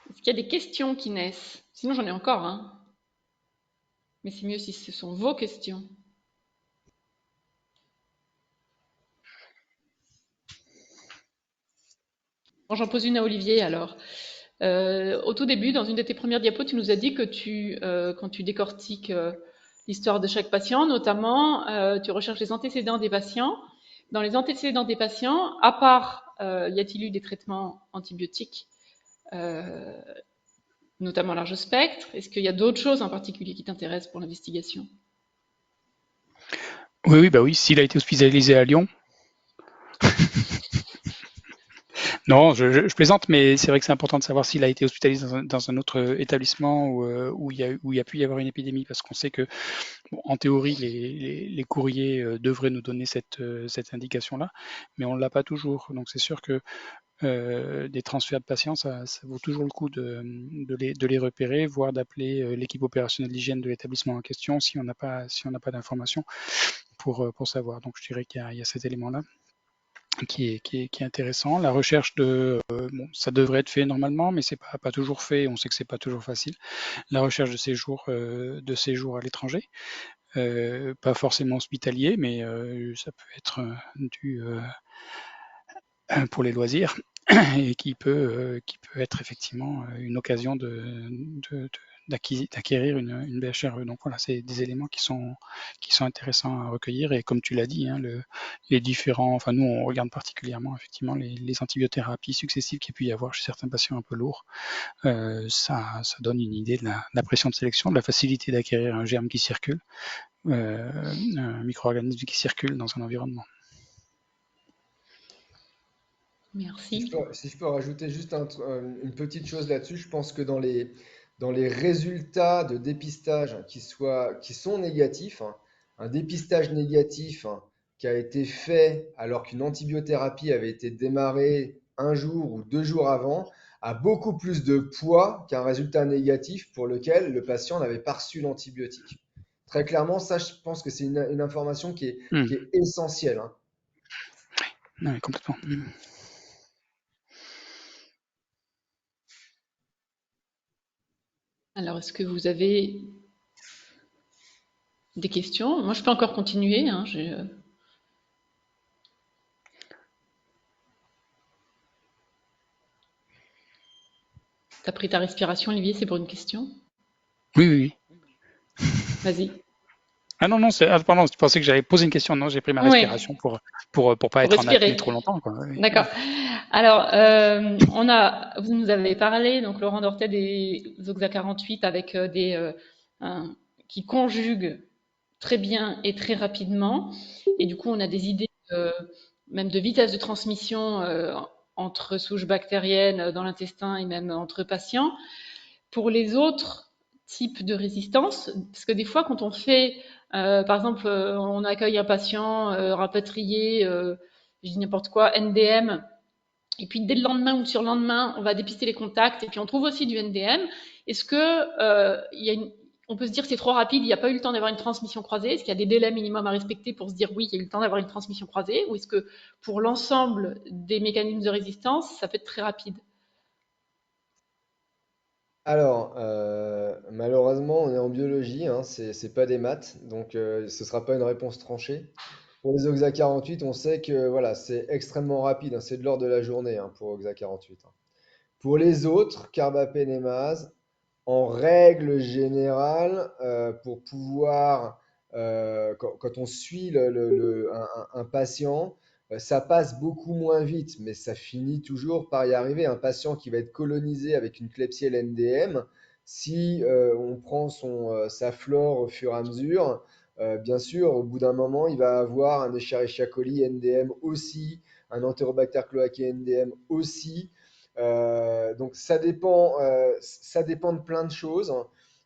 est-ce qu'il y a des questions qui naissent? Sinon, j'en ai encore, hein. Mais c'est mieux si ce sont vos questions. Bon, j'en pose une à Olivier alors. Au tout début, dans une de tes premières diapos, tu nous as dit que quand tu décortiques l'histoire de chaque patient, notamment, tu recherches les antécédents des patients. Dans les antécédents des patients, à part y a-t-il eu des traitements antibiotiques, euh, notamment large spectre, est-ce qu'il y a d'autres choses en particulier qui t'intéressent pour l'investigation?
Oui, oui, bah oui, s'il a été hospitalisé à Lyon. Non, je plaisante, mais c'est vrai que c'est important de savoir s'il a été hospitalisé dans un autre établissement où il y a pu y avoir une épidémie, parce qu'on sait que, bon, en théorie, les courriers devraient nous donner cette indication-là, mais on ne l'a pas toujours. Donc c'est sûr que des transferts de patients, ça vaut toujours le coup de les repérer, voire d'appeler l'équipe opérationnelle d'hygiène de l'établissement en question si on n'a pas d'informations pour savoir. Donc je dirais qu'il y a cet élément-là qui est intéressant. La recherche bon, ça devrait être fait normalement, mais c'est pas toujours fait. On sait que c'est pas toujours facile. La recherche de séjour à l'étranger, pas forcément hospitalier, mais ça peut être dû pour les loisirs et qui peut être effectivement une occasion d'acquérir une BHRE. Donc voilà, c'est des éléments qui sont intéressants à recueillir. Et comme tu l'as dit, hein, les différents, enfin nous on regarde particulièrement effectivement les antibiothérapies successives qu'il peut y avoir chez certains patients un peu lourds. Ça donne une idée de la pression de sélection, de la facilité d'acquérir un germe qui circule, un micro-organisme qui circule dans un environnement.
Merci.
Si je peux rajouter juste une petite chose là-dessus, je pense que dans les résultats de dépistage qui sont négatifs, hein, un dépistage négatif, hein, qui a été fait alors qu'une antibiothérapie avait été démarrée un jour ou 2 jours avant, a beaucoup plus de poids qu'un résultat négatif pour lequel le patient n'avait pas reçu l'antibiotique. Très clairement, ça, je pense que c'est une information qui est essentielle, hein.
Oui, complètement.
Alors, est-ce que vous avez des questions? Moi, je peux encore continuer, hein, T'as pris ta respiration, Olivier, c'est pour une question?
Oui, oui, oui.
Vas-y.
Ah non, non, pardon, tu pensais que j'allais poser une question. Non, j'ai pris ma
Oui,
respiration pour pas
pour
être en apnée
respirer.
trop longtemps, quoi. Oui,
D'accord. Alors, vous nous avez parlé, donc Laurent Dortet, des Oxa 48 avec qui conjuguent très bien et très rapidement. Et du coup, on a des idées même de vitesse de transmission entre souches bactériennes dans l'intestin et même entre patients. Pour les autres types de résistance, parce que des fois, quand on fait, par exemple, on accueille un patient rapatrié, je dis n'importe quoi, NDM, et puis dès le lendemain ou le surlendemain, on va dépister les contacts, et puis on trouve aussi du NDM. Est-ce que on peut se dire que c'est trop rapide, il n'y a pas eu le temps d'avoir une transmission croisée? Est-ce qu'il y a des délais minimums à respecter pour se dire oui, il y a eu le temps d'avoir une transmission croisée? Ou est-ce que pour l'ensemble des mécanismes de résistance, ça peut être très rapide?
Alors, malheureusement, on est en biologie, hein, c'est pas des maths, donc ce sera pas une réponse tranchée. Pour les Oxa 48, on sait que voilà, c'est extrêmement rapide, hein, c'est de l'ordre de la journée, hein, pour Oxa 48, hein. Pour les autres, carbapénémase, en règle générale, pour pouvoir, quand on suit un patient, ça passe beaucoup moins vite, mais ça finit toujours par y arriver. Un patient qui va être colonisé avec une Klebsiella NDM, si on prend sa flore au fur et à mesure, bien sûr, au bout d'un moment, il va avoir un Escherichia coli NDM aussi, un Enterobacter cloacae NDM aussi. Donc ça dépend de plein de choses.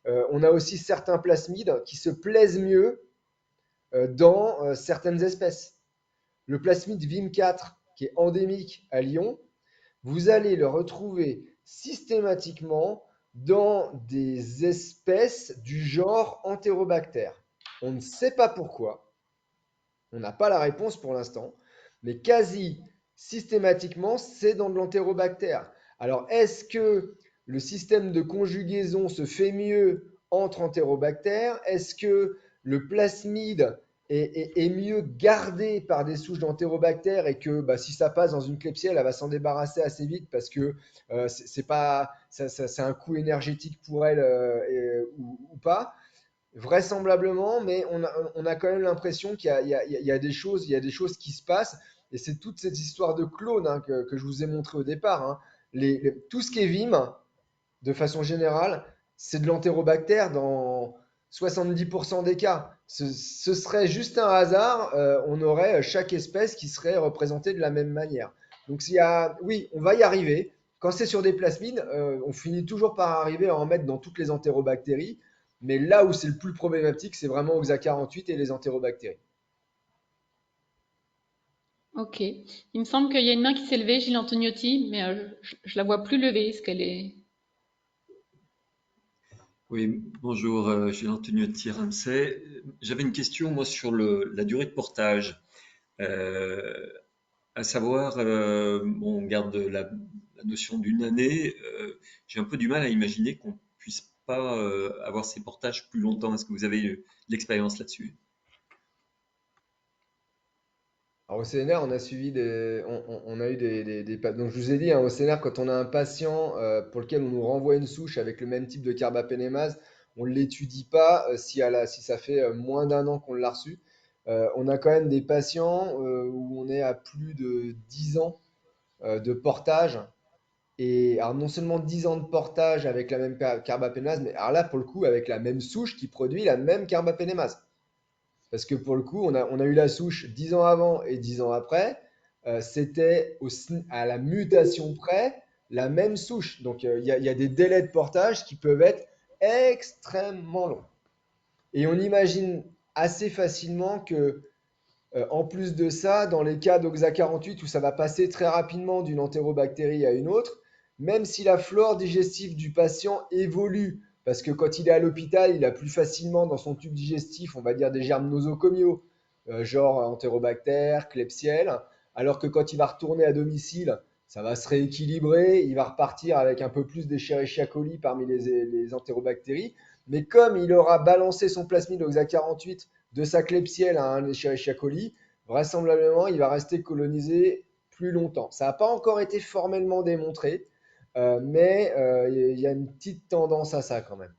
On a aussi certains plasmides qui se plaisent mieux dans certaines espèces. Le plasmide VIM4, qui est endémique à Lyon, vous allez le retrouver systématiquement dans des espèces du genre Enterobacter. On ne sait pas pourquoi, on n'a pas la réponse pour l'instant, mais quasi systématiquement, c'est dans de l'Enterobacter. Alors, est-ce que le système de conjugaison se fait mieux entre Enterobacter? Est-ce que le plasmide est mieux gardé par des souches d'Enterobacter et que bah, si ça passe dans une Klebsiella, elle va s'en débarrasser assez vite parce que c'est pas, c'est un coût énergétique pour elle ou pas? Vraisemblablement, mais on a quand même l'impression qu'il y a des choses, il y a des choses qui se passent. Et c'est toute cette histoire de clone, hein, que je vous ai montré au départ, hein. Tout ce qui est Vim, de façon générale, c'est de l'entérobactère dans 70% des cas. Ce serait juste un hasard, on aurait chaque espèce qui serait représentée de la même manière. Donc oui, on va y arriver. Quand c'est sur des plasmides, on finit toujours par arriver à en mettre dans toutes les entérobactéries. Mais là où c'est le plus problématique, c'est vraiment Oxa 48 et les entérobactéries.
Ok. Il me semble qu'il y a une main qui s'est levée, Gilles Antoniotti, mais je la vois plus levée. Est-ce qu'elle est...
Oui, bonjour, Gilles Antoniotti Ramsay. J'avais une question, moi, sur la durée de portage. Euh, à savoir, bon, on garde la notion d'une année. J'ai un peu du mal à imaginer qu'on puisse pas avoir ces portages plus longtemps. Est-ce que vous avez de l'expérience là-dessus?
Alors, au CNR, on a suivi on a eu donc je vous ai dit, hein, au CNR, quand on a un patient pour lequel on nous renvoie une souche avec le même type de carbapénémase, on ne l'étudie pas si ça fait moins d'un an qu'on l'a reçu. On a quand même des patients où on est à plus de 10 ans de portage. Et alors non seulement 10 ans de portage avec la même carbapénémase, mais alors là, pour le coup, avec la même souche qui produit la même carbapénémase. Parce que pour le coup, on a eu la souche 10 ans avant et 10 ans après. C'était à la mutation près la même souche. Donc il y a des délais de portage qui peuvent être extrêmement longs. Et on imagine assez facilement que, en plus de ça, dans les cas d'Oxa 48 où ça va passer très rapidement d'une entérobactérie à une autre, même si la flore digestive du patient évolue, parce que quand il est à l'hôpital, il a plus facilement dans son tube digestif, on va dire, des germes nosocomiaux, genre entérobactères, Klebsiella, alors que quand il va retourner à domicile, ça va se rééquilibrer, il va repartir avec un peu plus d'Escherichia coli parmi les entérobactéries. Mais comme il aura balancé son plasmide Oxa 48 de sa Klebsiella à un Escherichia coli, vraisemblablement, il va rester colonisé plus longtemps. Ça n'a pas encore été formellement démontré, mais il y a une petite tendance à ça quand même.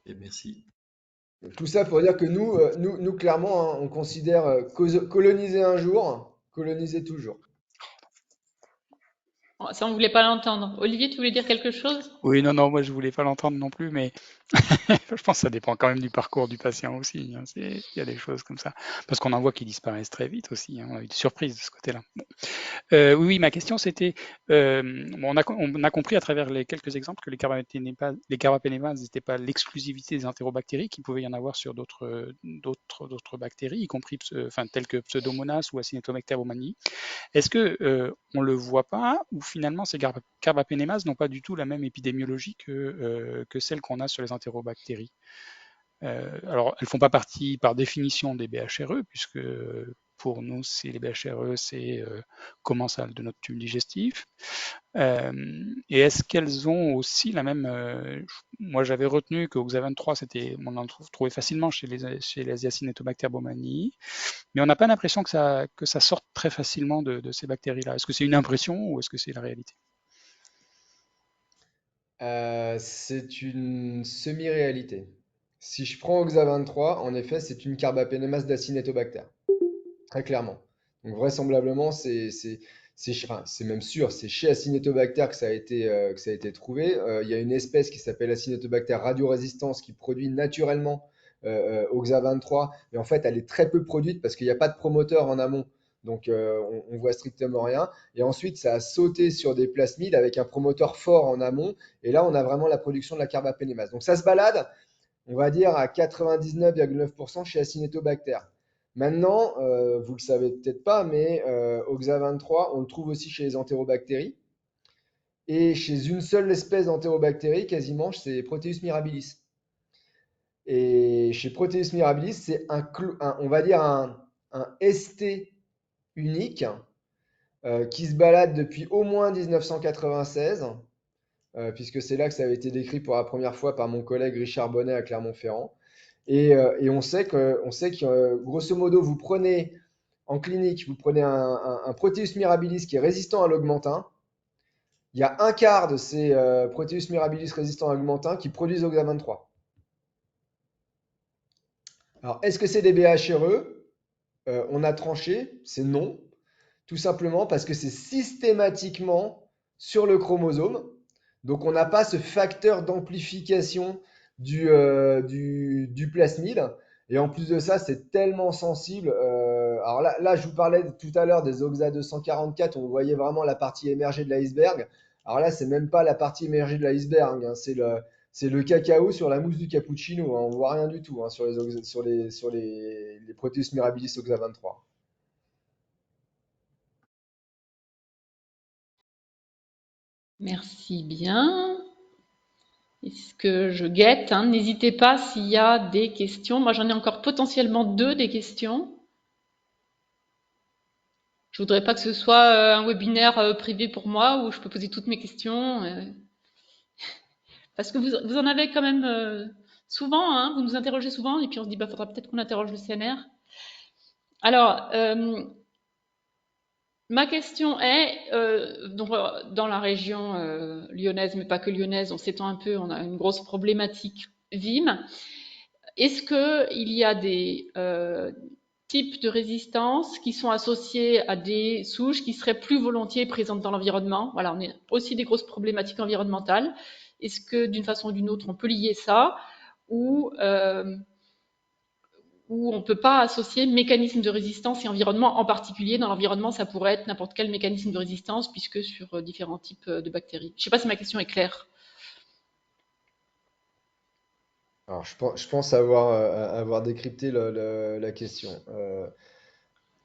Et merci.
Tout ça pour dire que nous clairement, hein, on considère coloniser un jour, coloniser toujours.
Ça, on ne voulait pas l'entendre. Olivier, tu voulais dire quelque chose?
Oui, non, non, moi je voulais pas l'entendre non plus, mais je pense que ça dépend quand même du parcours du patient aussi, hein. Il y a des choses comme ça. Parce qu'on en voit qui disparaissent très vite aussi, hein. On a eu des surprises de ce côté-là. Bon. Oui, oui, ma question c'était, on a compris à travers les quelques exemples que les carbapénémases n'étaient pas l'exclusivité des entérobactéries, qu'il pouvait y en avoir sur d'autres bactéries, y compris telles que Pseudomonas ou Acinetobacter baumannii. Est-ce que on le voit pas, ou finalement ces carbapénémases n'ont pas du tout la même épidémiologie que celle qu'on a sur les entérobactéries? Alors, elles font pas partie par définition des BHRE, puisque pour nous, les BHRE, c'est commensal de notre tube digestif. Et est-ce qu'elles ont aussi la même. Moi, j'avais retenu que Oxa23, on en trouvait facilement chez les Acinetobacter baumannii, mais on n'a pas l'impression que ça sorte très facilement de ces bactéries-là. Est-ce que c'est une impression ou est-ce que c'est la réalité?
C'est une semi-réalité. Si je prends Oxa 23, en effet, c'est une carbapénémase d'Acinetobacter. Très clairement. Donc vraisemblablement, c'est même sûr, c'est chez Acinetobacter que ça a été trouvé. Il y a une espèce qui s'appelle Acinetobacter radiorésistance qui produit naturellement Oxa 23, mais en fait, elle est très peu produite parce qu'il n'y a pas de promoteur en amont. Donc on voit strictement rien. Et ensuite, ça a sauté sur des plasmides avec un promoteur fort en amont. Et là, on a vraiment la production de la carbapénémase. Donc ça se balade, on va dire à 99,9% chez Acinetobacter. Maintenant, vous le savez peut-être pas, mais Oxa 23, on le trouve aussi chez les entérobactéries. Et chez une seule espèce d'entérobactéries, quasiment, c'est Proteus mirabilis. Et chez Proteus mirabilis, c'est on va dire un ST unique qui se balade depuis au moins 1996, puisque c'est là que ça avait été décrit pour la première fois par mon collègue Richard Bonnet à Clermont-Ferrand. Et on sait que grosso modo, vous prenez en clinique, vous prenez un Proteus mirabilis qui est résistant à l'augmentin. Il y a un quart de ces Proteus mirabilis résistants à l'augmentin qui produisent Oxa 23. Alors, est-ce que c'est des BHRE? On a tranché, c'est non. Tout simplement parce que c'est systématiquement sur le chromosome. Donc, on n'a pas ce facteur d'amplification du plasmide. Et en plus de ça, c'est tellement sensible. Alors là, je vous parlais tout à l'heure des Oxa 244. On voyait vraiment la partie émergée de l'iceberg. Alors là, c'est même pas la partie émergée de l'iceberg, hein, c'est le cacao sur la mousse du cappuccino, hein. On voit rien du tout, hein, sur les Proteus mirabilis Oxa 23.
Merci bien. Est-ce que je guette, hein? N'hésitez pas s'il y a des questions. Moi, j'en ai encore potentiellement deux des questions. Je voudrais pas que ce soit un webinaire privé pour moi où je peux poser toutes mes questions. Parce que vous en avez quand même Souvent, hein, vous nous interrogez souvent, et puis on se dit, bah, faudra peut-être qu'on interroge le CNR. Alors, ma question est, dans la région lyonnaise, mais pas que lyonnaise, on s'étend un peu, on a une grosse problématique VIM. Est-ce qu'il y a des types de résistance qui sont associés à des souches qui seraient plus volontiers présentes dans l'environnement? Voilà, on a aussi des grosses problématiques environnementales. Est-ce que d'une façon ou d'une autre, on peut lier ça ou où on ne peut pas associer mécanisme de résistance et environnement, en particulier dans l'environnement, ça pourrait être n'importe quel mécanisme de résistance, puisque sur différents types de bactéries. Je ne sais pas si ma question est claire.
Alors, je pense avoir décrypté la question.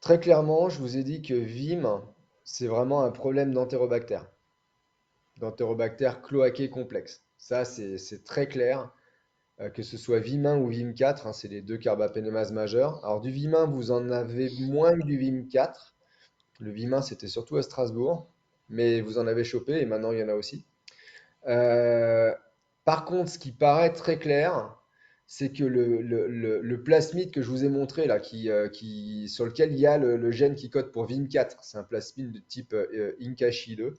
Très clairement, je vous ai dit que VIM, c'est vraiment un problème d'entérobactère cloaqué complexe. Ça, c'est très clair, que ce soit VIM1 ou VIM4, hein, c'est les deux carbapénémases majeures. Alors, du VIM1, vous en avez moins que du VIM4. Le VIM1, c'était surtout à Strasbourg, mais vous en avez chopé et maintenant il y en a aussi. Euh, Par contre, ce qui paraît très clair, c'est que le plasmide que je vous ai montré là, sur lequel il y a le gène qui code pour VIM4, c'est un plasmide de type INCA-Chile.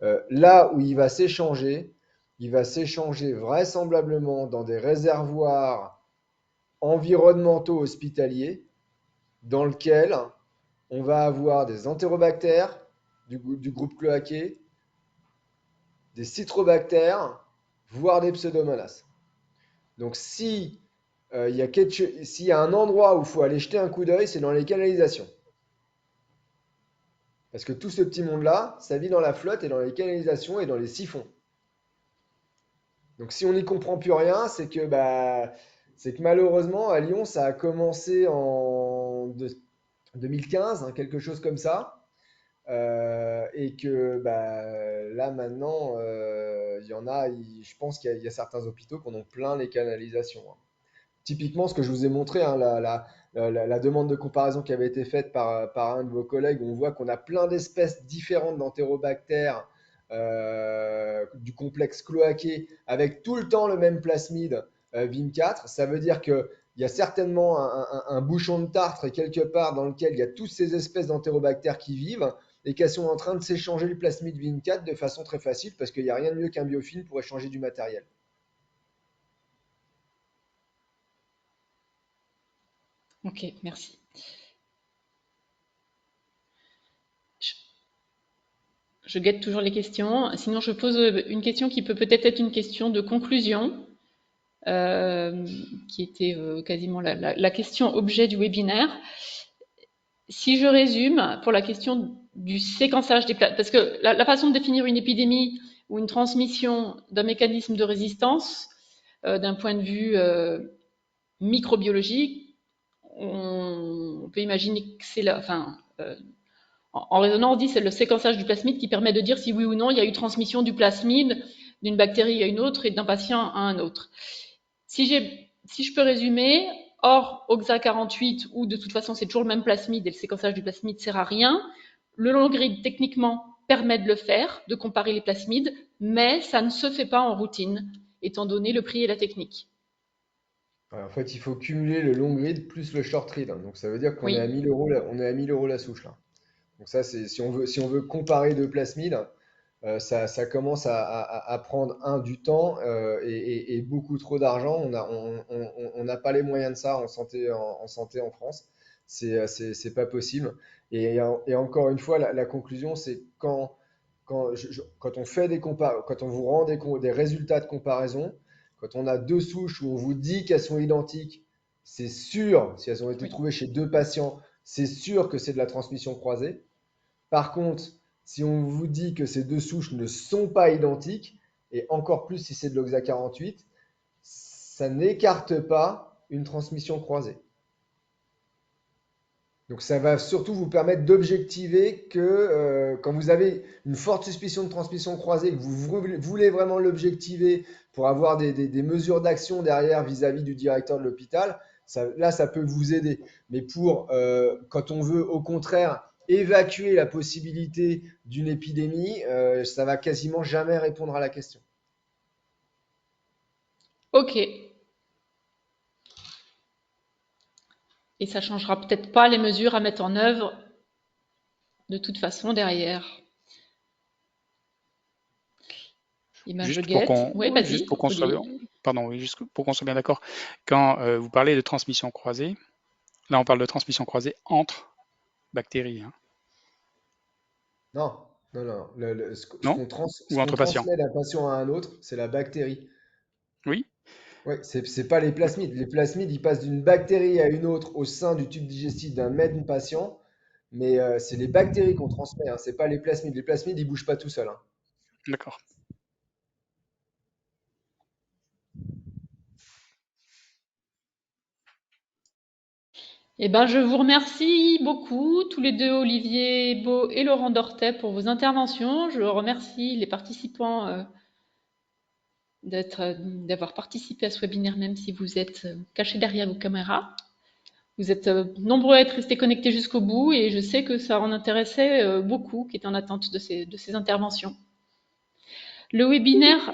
Là où il va s'échanger vraisemblablement dans des réservoirs environnementaux hospitaliers dans lesquels on va avoir des entérobactères du groupe cloaqué, des citrobactères, voire des pseudomonas. Donc s'il y a un endroit où il faut aller jeter un coup d'œil, c'est dans les canalisations. Parce que tout ce petit monde-là, ça vit dans la flotte et dans les canalisations et dans les siphons. Donc si on n'y comprend plus rien, c'est que malheureusement, à Lyon, ça a commencé en 2015, hein, quelque chose comme ça. Et que là maintenant, il y en a, je pense qu'il y a certains hôpitaux qui en ont plein les canalisations, hein. Typiquement, ce que je vous ai montré, hein, la demande de comparaison qui avait été faite par un de vos collègues, on voit qu'on a plein d'espèces différentes d'entérobactères du complexe cloaqué avec tout le temps le même plasmide VIM4. Ça veut dire qu'il y a certainement un bouchon de tartre quelque part dans lequel il y a toutes ces espèces d'entérobactères qui vivent et qu'elles sont en train de s'échanger le plasmide VIM4 de façon très facile parce qu'il n'y a rien de mieux qu'un biofilm pour échanger du matériel.
Ok, merci. Je guette toujours les questions. Sinon, je pose une question qui peut peut-être être une question de conclusion, qui était quasiment la question objet du webinaire. Si je résume, pour la question du séquençage des plaques, parce que la façon de définir une épidémie ou une transmission d'un mécanisme de résistance, d'un point de vue microbiologique, on peut imaginer que c'est en raisonnant, on dit c'est le séquençage du plasmide qui permet de dire si oui ou non il y a eu transmission du plasmide d'une bactérie à une autre et d'un patient à un autre. Si je peux résumer, hors OXA48, où de toute façon c'est toujours le même plasmide et le séquençage du plasmide ne sert à rien, le long grid techniquement permet de le faire, de comparer les plasmides, mais ça ne se fait pas en routine, étant donné le prix et la technique.
En fait, il faut cumuler le long grid plus le short grid, hein. Donc ça veut dire qu'on est à
Oui,
1000 euros, on est à 1000 euros la souche là. Donc ça, c'est si on veut comparer deux plasmides, ça commence à prendre du temps et beaucoup trop d'argent. On n'a pas les moyens de ça en santé en France. C'est pas possible. Et encore une fois, la conclusion, c'est quand on fait quand on vous rend des résultats de comparaison, quand on a deux souches où on vous dit qu'elles sont identiques, c'est sûr, si elles ont été
oui.
trouvées chez deux patients, c'est sûr que c'est de la transmission croisée. Par contre, si on vous dit que ces deux souches ne sont pas identiques, et encore plus si c'est de l'OXA48, ça n'écarte pas une transmission croisée. Donc ça va surtout vous permettre d'objectiver que quand vous avez une forte suspicion de transmission croisée, que vous voulez vraiment l'objectiver pour avoir des mesures d'action derrière vis-à-vis du directeur de l'hôpital, là ça peut vous aider. Mais quand on veut au contraire évacuer la possibilité d'une épidémie, ça va quasiment jamais répondre à la question.
Ok, Et ça changera peut-être pas les mesures à mettre en œuvre de toute façon derrière. Et ben je
Juste pour
guette.
qu'on
Oui,
juste
vas-y,
pour qu'on soit
Olivier.
pardon, oui, juste pour qu'on soit bien d'accord, quand vous parlez de transmission croisée, là on parle de transmission croisée entre bactéries, hein,
Non, non, non.
non?
Ce
Ou
qu'on
entre patients?
transmet d'un patient à un autre, c'est la bactérie.
Oui?
Oui, c'est pas les plasmides. Les plasmides, ils passent d'une bactérie à une autre au sein du tube digestif d'un même patient, mais c'est les bactéries qu'on transmet, hein, c'est pas les plasmides. Les plasmides, ils bougent pas tout seuls, hein.
D'accord.
Eh ben, je vous remercie beaucoup, tous les deux, Olivier Beau et Laurent Dortet, pour vos interventions. Je remercie les participants d'avoir participé à ce webinaire, même si vous êtes cachés derrière vos caméras. Vous êtes nombreux à être restés connectés jusqu'au bout et je sais que ça en intéressait beaucoup qui étaient en attente de ces interventions. Le webinaire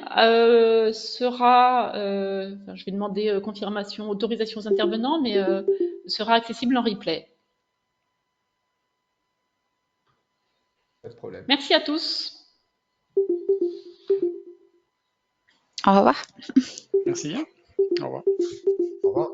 sera, enfin, je vais demander confirmation, autorisation aux intervenants, mais sera accessible en replay.
Pas de problème.
Merci à tous.
Au revoir.
Merci. Au revoir.
Au revoir.